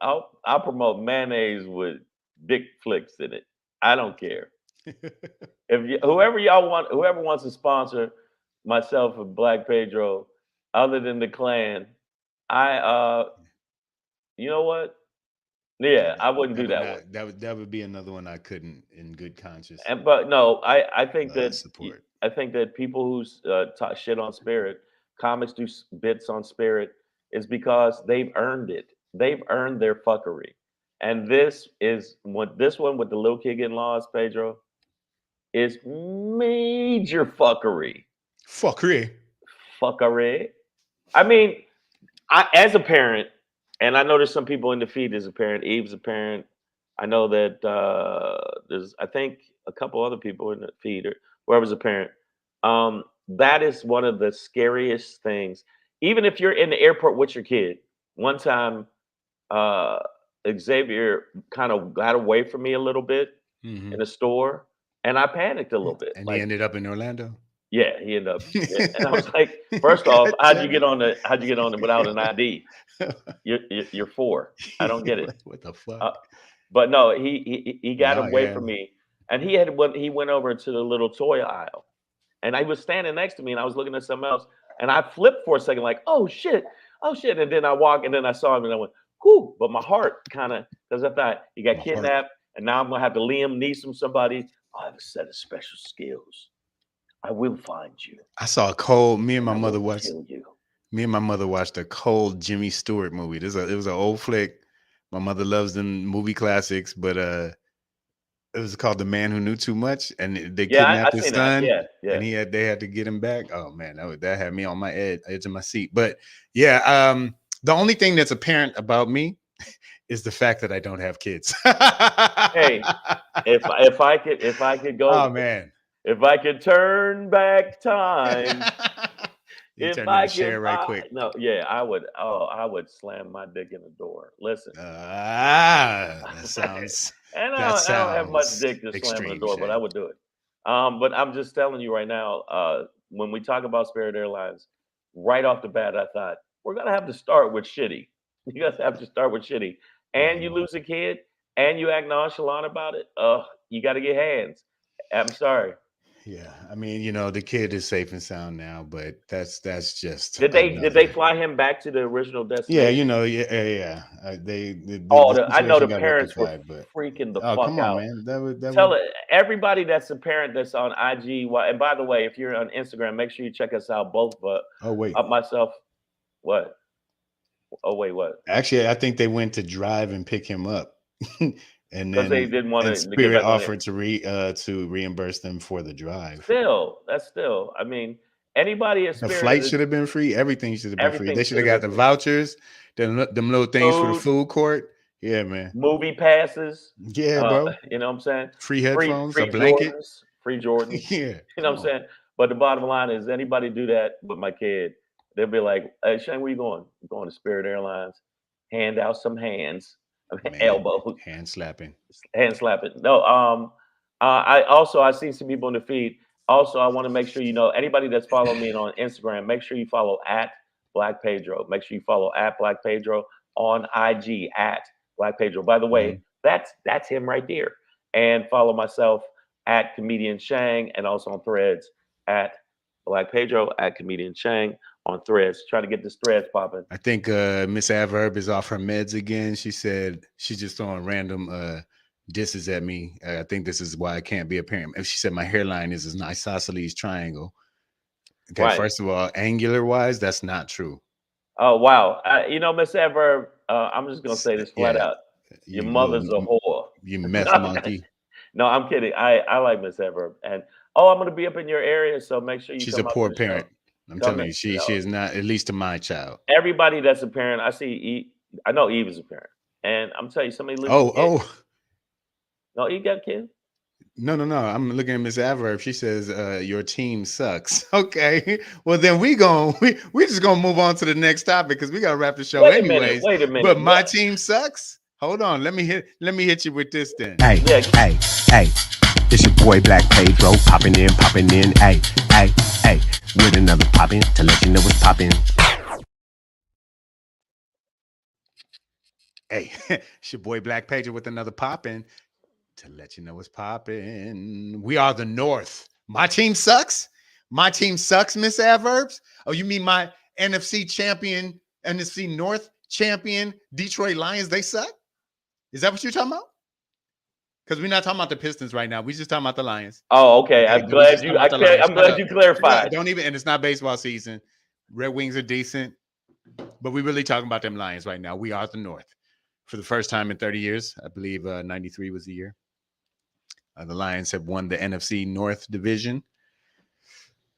mayonnaise with dick flicks in it. I don't care. Whoever wants to sponsor myself and Black Pedro, other than the clan, you know what? Yeah, I wouldn't do that one. That would be another one I couldn't in good conscience. But no, I think that support. I think that people who talk shit on Spirit, comics do bits on Spirit. is because they've earned it. They've earned their fuckery. And this one with the little kid getting lost, Pedro, is major fuckery. Fuckery. I mean, as a parent, and I know there's some people in the feed as a parent. Eve's a parent. I know that there's, I think, a couple other people in the feed or whoever's a parent. That is one of the scariest things. Even if you're in the airport with your kid. One time, Xavier kind of got away from me a little bit in a store, and I panicked a little bit. And he ended up in Orlando. Yeah, he ended up. Yeah. And I was like, first off, how'd you get on it without an ID? You're 4. I don't get it. What the fuck? But no, he got away from me, and he went over to the little toy aisle, and I was standing next to me, and I was looking at something else, and I flipped for a second, like, oh shit, and then I walked, and then I saw him, and I went, whoo! But my heart kind of, because I thought he got kidnapped, and now I'm gonna have to Liam Neeson somebody. I have a set of special skills. I will find you. I saw a cold. Me and my mother watched a cold Jimmy Stewart movie. It was an old flick. My mother loves them movie classics, but it was called The Man Who Knew Too Much, and they kidnapped his son. And they had to get him back. Oh man, that had me on my edge of my seat. But yeah, the only thing that's apparent about me is the fact that I don't have kids. Hey, if I could go, oh man. If I could turn back time, if I could share right quick. No, yeah, I would. Oh, I would slam my dick in the door. Listen, that sounds. And I don't have much dick to slam in the door, but I would do it. But I'm just telling you right now. When we talk about Spirit Airlines, right off the bat, I thought we're gonna have to start with shitty. You guys have to start with shitty, and you lose a kid, and you act nonchalant about it. You got to get hands. I'm sorry. Yeah, I mean, the kid is safe and sound now, but that's just. Did they fly him back to the original destination? Yeah. I know the parents were freaking the fuck come on, out. Man. Tell everybody that's a parent that's on IG. And by the way, if you're on Instagram, make sure you check us out both. But myself, what? Oh wait, what? Actually, I think they went to drive and pick him up. And then they didn't want to. Spirit offered to reimburse them for the drive. That's still. I mean, anybody at Spirit. The flight should have been free. Everything should have been free. They should have got the vouchers, them little things for the food court. Yeah, man. Movie passes. Yeah, bro. You know what I'm saying? Free headphones, a blanket. Free Jordans. Yeah. You know what I'm saying? But the bottom line is, anybody do that with my kid, they'll be like, "Hey, Shane, where you going? I'm going to Spirit Airlines. Hand out some hands." Elbows, hand slapping. No, I see some people in the feed. Also, I want to make sure anybody that's following me on Instagram, make sure you follow @Black Pedro. Make sure you follow @Black Pedro on IG @Black Pedro. By the way, that's him right there. And follow myself @Comedian Shang, and also on Threads @Black Pedro @Comedian Shang. On Threads, try to get this Threads popping. I think Miss Adverb is off her meds again. She said she's just throwing random disses at me. I think this is why I can't be a parent. She said my hairline is an isosceles triangle. Okay, right. First of all, angular wise, that's not true. Oh wow, Miss Adverb, I'm just gonna say this flat out. Your mother's a whore. You meth monkey. No, I'm kidding. I like Miss Adverb, and I'm gonna be up in your area, so make sure you. She's a poor parent. I'm telling you, she is not, at least to my child. Everybody that's a parent, I know Eve is a parent, and I'm telling you, somebody lives. No, Eve got a kid. No. I'm looking at Miss Adverb. She says your team sucks. Okay, well then we just gonna move on to the next topic because we gotta wrap the show anyways. Wait a minute. But my team sucks. Hold on, let me hit you with this then. Hey. It's your boy Black Pedro popping in. Hey. With another poppin' to let you know what's poppin'. Hey, it's your boy Black Pedro with another poppin' to let you know what's poppin'. We are the North. My team sucks. Miss Adverbs. Oh, you mean my NFC champion, NFC North champion, Detroit Lions? They suck. Is that what you're talking about? Because we're not talking about the Pistons right now. We're just talking about the Lions. Oh, okay. I'm glad you clarified. Don't even, and it's not baseball season. Red Wings are decent. But we're really talking about them Lions right now. We are the North. For the first time in 30 years, I believe 93 was the year. The Lions have won the NFC North division.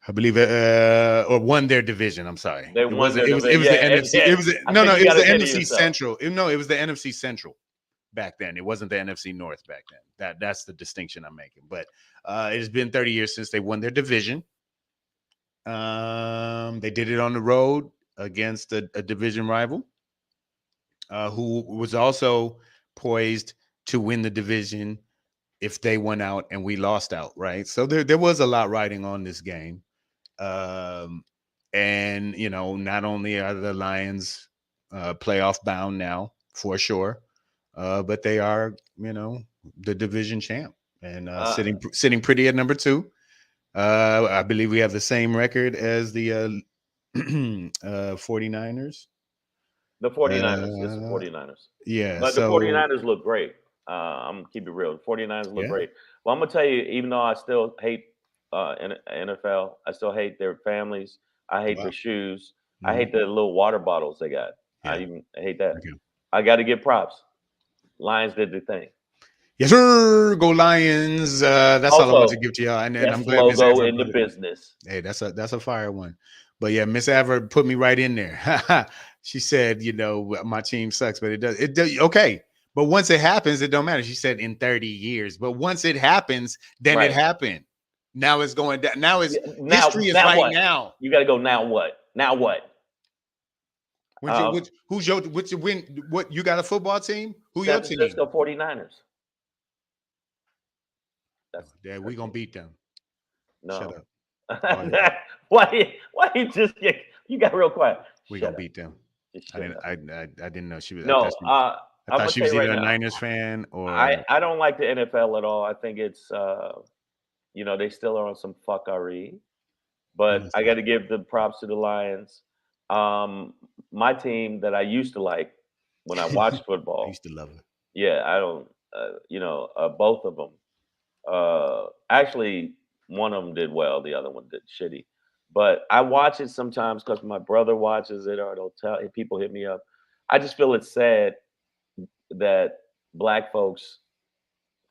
I believe, or won their division. I'm sorry. They won their division. It was the NFC. It was no. It was the NFC yourself. Central. No, it was the NFC Central back then. It wasn't the NFC North back then. That's the distinction I'm making. But it has been 30 years since they won their division. They did it on the road against a division rival, who was also poised to win the division if they went out and we lost out, right? So there was a lot riding on this game. And, you know, not only are the Lions playoff bound now, for sure, but they are, you know, the division champ and sitting pretty at number 2. I believe we have the same record as the 49ers. The 49ers. It's the 49ers. Yeah. But the 49ers look great. I'm going to keep it real. The 49ers look great. Well, I'm going to tell you, even though I still hate NFL, I still hate their families. I hate their shoes. I hate the little water bottles they got. I hate that. I got to give props. Lions did the thing. Yes, sir. Go Lions. That's also, all I want to give to y'all. And I'm glad Miss logo in the business. Hey, that's a fire one. But yeah, Miss Aver put me right in there. She said, you know, my team sucks, but it does. Okay. But once it happens, it don't matter. She said in 30 years. But once it happens, then it happened. Now it's going down. Now it's history is right now. You got to go now. What? Now what? Who's your win? What you got a football team? Who your team? Let's go 49ers. Yeah, we're gonna beat them. No. Shut up. Why you just get you got real quiet? We're gonna beat them. I didn't know she was. No, I thought she was either a Niners fan or I don't like the NFL at all. I think it's you know, they still are on some fuckery. But I gotta give the props to the Lions. My team that I used to like when I watched football. I used to love it. Yeah, I don't you know, both of them. Actually, one of them did well, the other one did shitty. But I watch it sometimes because my brother watches it, or they'll tell people hit me up. I just feel it's sad that Black folks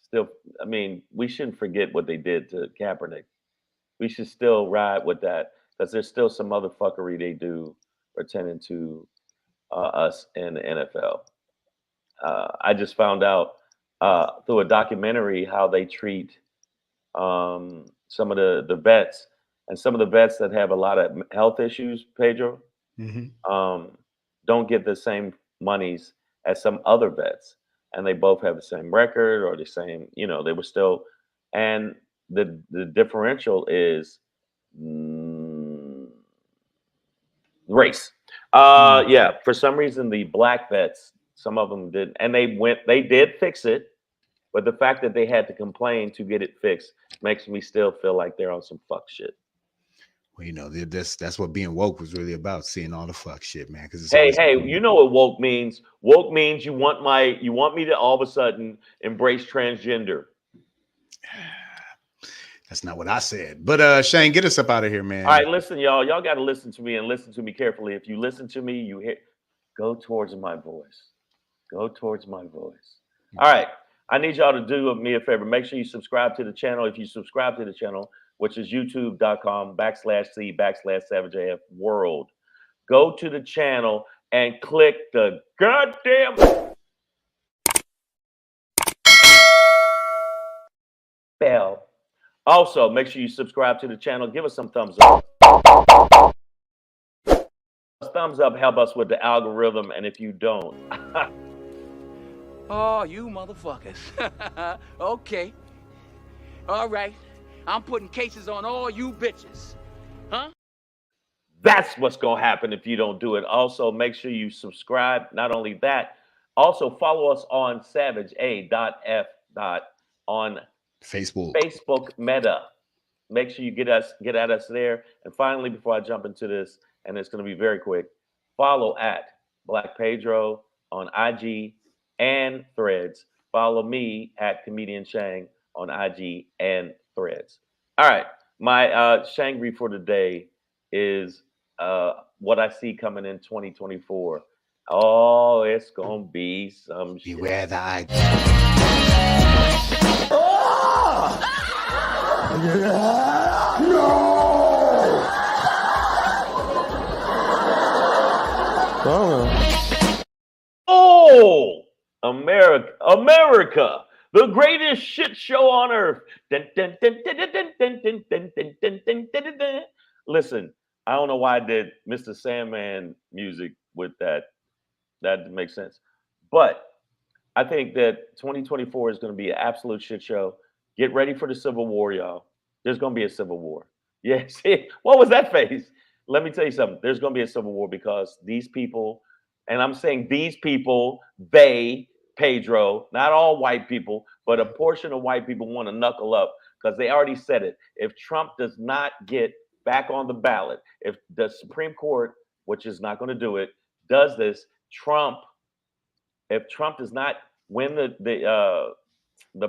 still. I mean, we shouldn't forget what they did to Kaepernick. We should still ride with that because there's still some other fuckery they do pertaining to us in the NFL. I just found out through a documentary how they treat some of the vets, and some of the vets that have a lot of health issues, Pedro, don't get the same monies as some other vets, and they both have the same record or the same, you know, they were still, and the differential is race. Yeah, for some reason the Black vets, some of them didn't, and they did fix it. But the fact that they had to complain to get it fixed makes me still feel like they're on some fuck shit. Well, you know, that's what being woke was really about, seeing all the fuck shit, man. Because hey, you know what woke means? Woke means you want me to all of a sudden embrace transgender. That's not what I said. But Shane, get us up out of here, man. All right, listen, y'all. Y'all got to listen to me and listen to me carefully. If you listen to me, you hear. Go towards my voice. Go towards my voice. All right. I need y'all to do me a favor. Make sure you subscribe to the channel. If you subscribe to the channel, which is youtube.com/C/SavageAF World, go to the channel and click the goddamn bell. Also, make sure you subscribe to the channel. Give us some thumbs up. Thumbs up help us with the algorithm, and if you don't... Oh, you motherfuckers. Okay. All right. I'm putting cases on all you bitches. Huh? That's what's going to happen if you don't do it. Also, make sure you subscribe. Not only that, also follow us on SavageA.F. on Facebook Meta. Make sure you get at us there. And finally, before I jump into this, and it's going to be very quick, follow at Black Pedro on IG and Threads. Follow me at Comedian Shang on IG and Threads. All right, my Shangry for today is what I see coming in 2024. Oh, it's gonna be some shit. Beware the eye. Oh, America, the greatest shit show on earth. Listen, I don't know why I did Mr. Sandman music with that. That makes sense. But I think that 2024 is going to be an absolute shit show. Get ready for the Civil War, y'all. There's going to be a Civil War. Yes. What was that face? Let me tell you something. There's going to be a Civil War because these people, and I'm saying these people, they, Pedro, not all white people, but a portion of white people want to knuckle up because they already said it. If Trump does not get back on the ballot, if the Supreme Court, which is not going to do it, does this, if Trump does not win the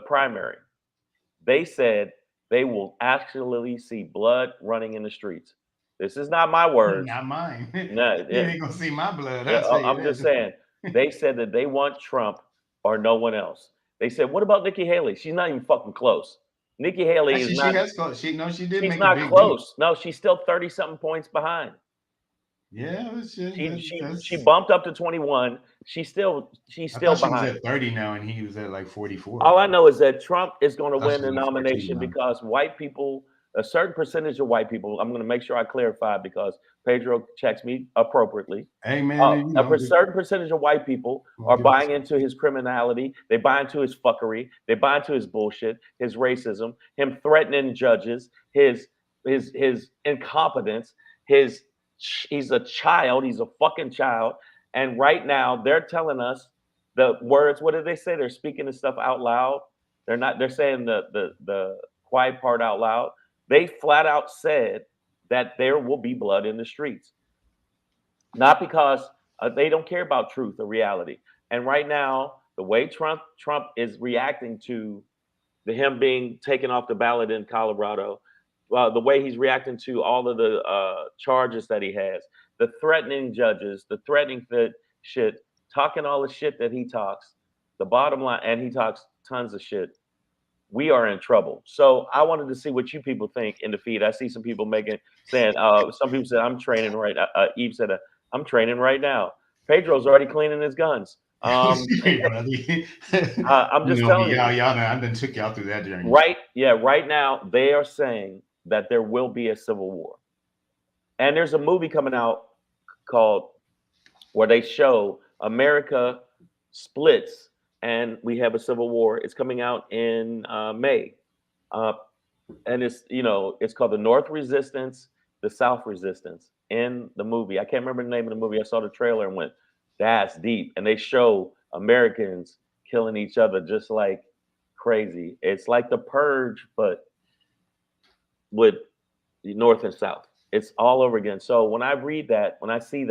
primary, they said they will actually see blood running in the streets. This is not my words. Not mine. No, you ain't gonna see my blood. I'm just saying. They said that they want Trump or no one else. They said, "What about Nikki Haley? She's not even fucking close. Nikki Haley is not. She has close. She did. She's not close. No, she's still 30-something points behind. Yeah, she bumped up to 21. She's still behind. She was at 30 now, and he was at like 44. All I know is that Trump is going to win the nomination because white people, a certain percentage of white people, I'm going to make sure I clarify because Pedro checks me appropriately. Hey man, a certain percentage of white people are buying into his criminality. They buy into his fuckery. They buy into his bullshit, his racism, him threatening judges, his incompetence, he's a child. He's a fucking child. And right now they're telling us the words. What did they say? They're speaking the stuff out loud. They're saying the quiet part out loud. They flat out said that there will be blood in the streets. Not because they don't care about truth or reality. And right now, the way Trump is reacting to him being taken off the ballot in Colorado, the way he's reacting to all of the charges that he has, the threatening judges, the threatening shit, talking all the shit that he talks, the bottom line, and he talks tons of shit. We are in trouble. So I wanted to see what you people think in the feed. I see some people saying, some people said, I'm training right now. Eve said, I'm training right now. Pedro's already cleaning his guns. I'm just telling you. Y'all know, I done took y'all through that journey. Right now, they are saying that there will be a civil war. And there's a movie coming out where they show America splits and we have a civil war. It's coming out in May. And it's called The North Resistance, The South Resistance in the movie. I can't remember the name of the movie. I saw the trailer and went, that's deep. And they show Americans killing each other just like crazy. It's like The Purge, but with the North and South. It's all over again. So when I read that, when I see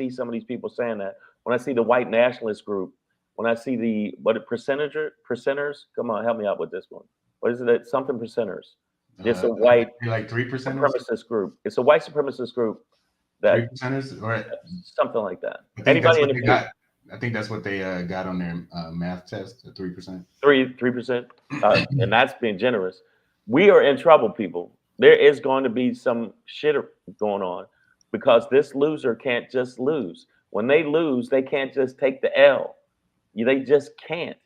some of these people saying that, when I see the white nationalist group, when I see percenters, come on, help me out with this one. What is it? Something percenters. It's a white like 3% supremacist group. It's a white supremacist group that 3%ers or something like that. Anybody in the I think that's what they got on their math test, 3%. 3%, and that's being generous. We are in trouble, people. There is going to be some shit going on because this loser can't just lose. When they lose, they can't just take the L. They just can't.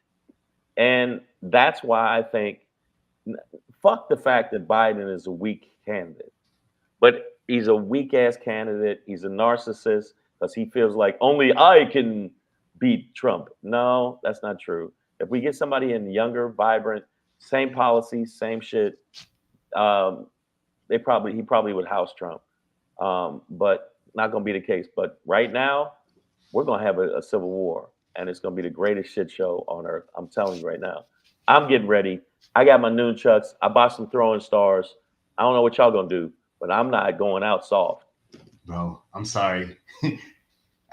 And that's why I think, fuck the fact that Biden is a weak candidate. But he's a weak-ass candidate. He's a narcissist because he feels like only I can beat Trump. No, that's not true. If we get somebody in younger, vibrant, same policies, same shit, he probably would house Trump. But not going to be the case. But right now, we're going to have a civil war. And it's going to be the greatest shit show on earth. I'm telling you right now. I'm getting ready. I got my nunchucks. I bought some throwing stars. I don't know what y'all going to do, but I'm not going out soft. Bro, I'm sorry.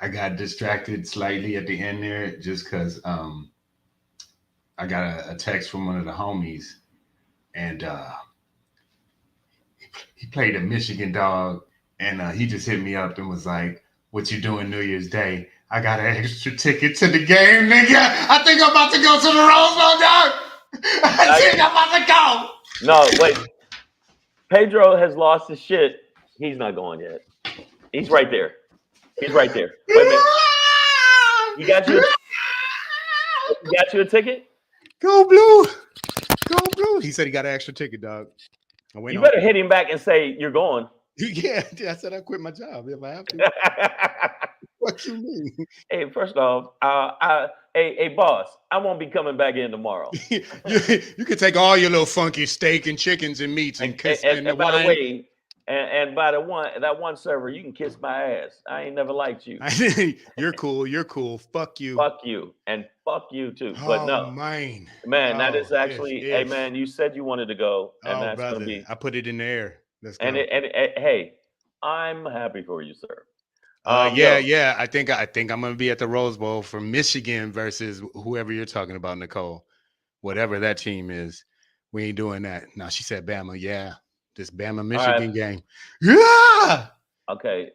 I got distracted slightly at the end there just because I got a text from one of the homies. And he played a Michigan dog. and he just hit me up and was like, "What you doing New Year's Day?" I got an extra ticket to the game, nigga. I think I'm about to go to the Rose Bowl, dog. I think I'm about to go. No, wait. Pedro has lost his shit. He's not going yet. He's right there. He's right there. Wait a minute. You got you a ticket? Go blue. Go blue. He said he got an extra ticket, dog. You better hit him back and say you're going. Yeah, I said I quit my job if I have to. What you mean? Hey, first off, hey, boss, I won't be coming back in tomorrow. you can take all your little funky steak and chickens and meats and kiss and by the way, and by that one server, you can kiss my ass. I ain't never liked you. You're cool. You're cool. Fuck you. Fuck you. And fuck you too. But no, man, that is actually, hey man, you said you wanted to go, and that's brother, gonna be. I put it in the air. Let's go. And hey, I'm happy for you, sir. Yeah. I think I'm gonna be at the Rose Bowl for Michigan versus whoever you're talking about, Nicole. Whatever that team is, we ain't doing that. No, she said Bama. Yeah, this Bama Michigan game. Yeah. Okay.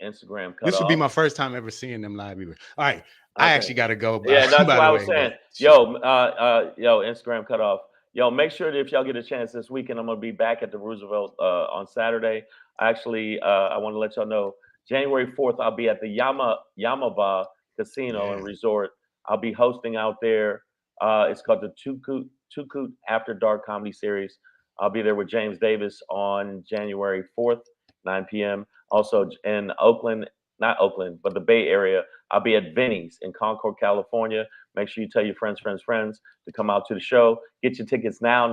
Instagram. This would be my first time ever seeing them live. Either. All right, I actually got to go. Yeah, that's what I was saying. Yo, Instagram cut off. Yo, make sure that if y'all get a chance this weekend, I'm gonna be back at the Roosevelt on Saturday. Actually, I want to let y'all know. January 4th, I'll be at the Yamava Casino and Resort. I'll be hosting out there. It's called the Tukut After Dark Comedy Series. I'll be there with James Davis on January 4th, 9 p.m. Also in Oakland, not Oakland, but the Bay Area, I'll be at Vinny's in Concord, California. Make sure you tell your friends to come out to the show. Get your tickets now.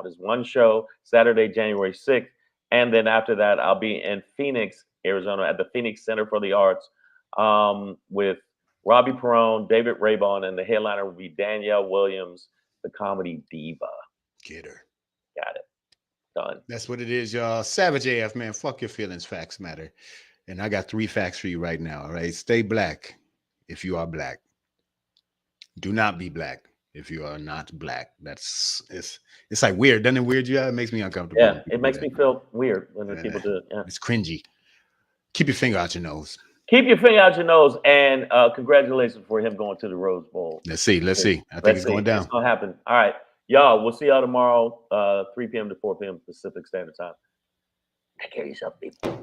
There's one show, Saturday, January 6th. And then after that, I'll be in Phoenix, Arizona at the Phoenix Center for the Arts with Robbie Perone, David Raybon, and the headliner will be Danielle Williams, the comedy diva. Get her. Got it. Done. That's what it is, y'all. Savage AF, man. Fuck your feelings. Facts matter. And I got 3 facts for you right now. All right. Stay black if you are black. Do not be black if you are not black. It's like weird. Doesn't it weird you out? It makes me uncomfortable. Yeah, it makes me feel weird when people do it. Yeah. It's cringy. Keep your finger out your nose. Keep your finger out your nose, and congratulations for him going to the Rose Bowl. Let's see. I think it's going down. It's gonna happen. All right, y'all. We'll see y'all tomorrow, 3 p.m. to 4 p.m. Pacific Standard Time. Take care of yourself, people.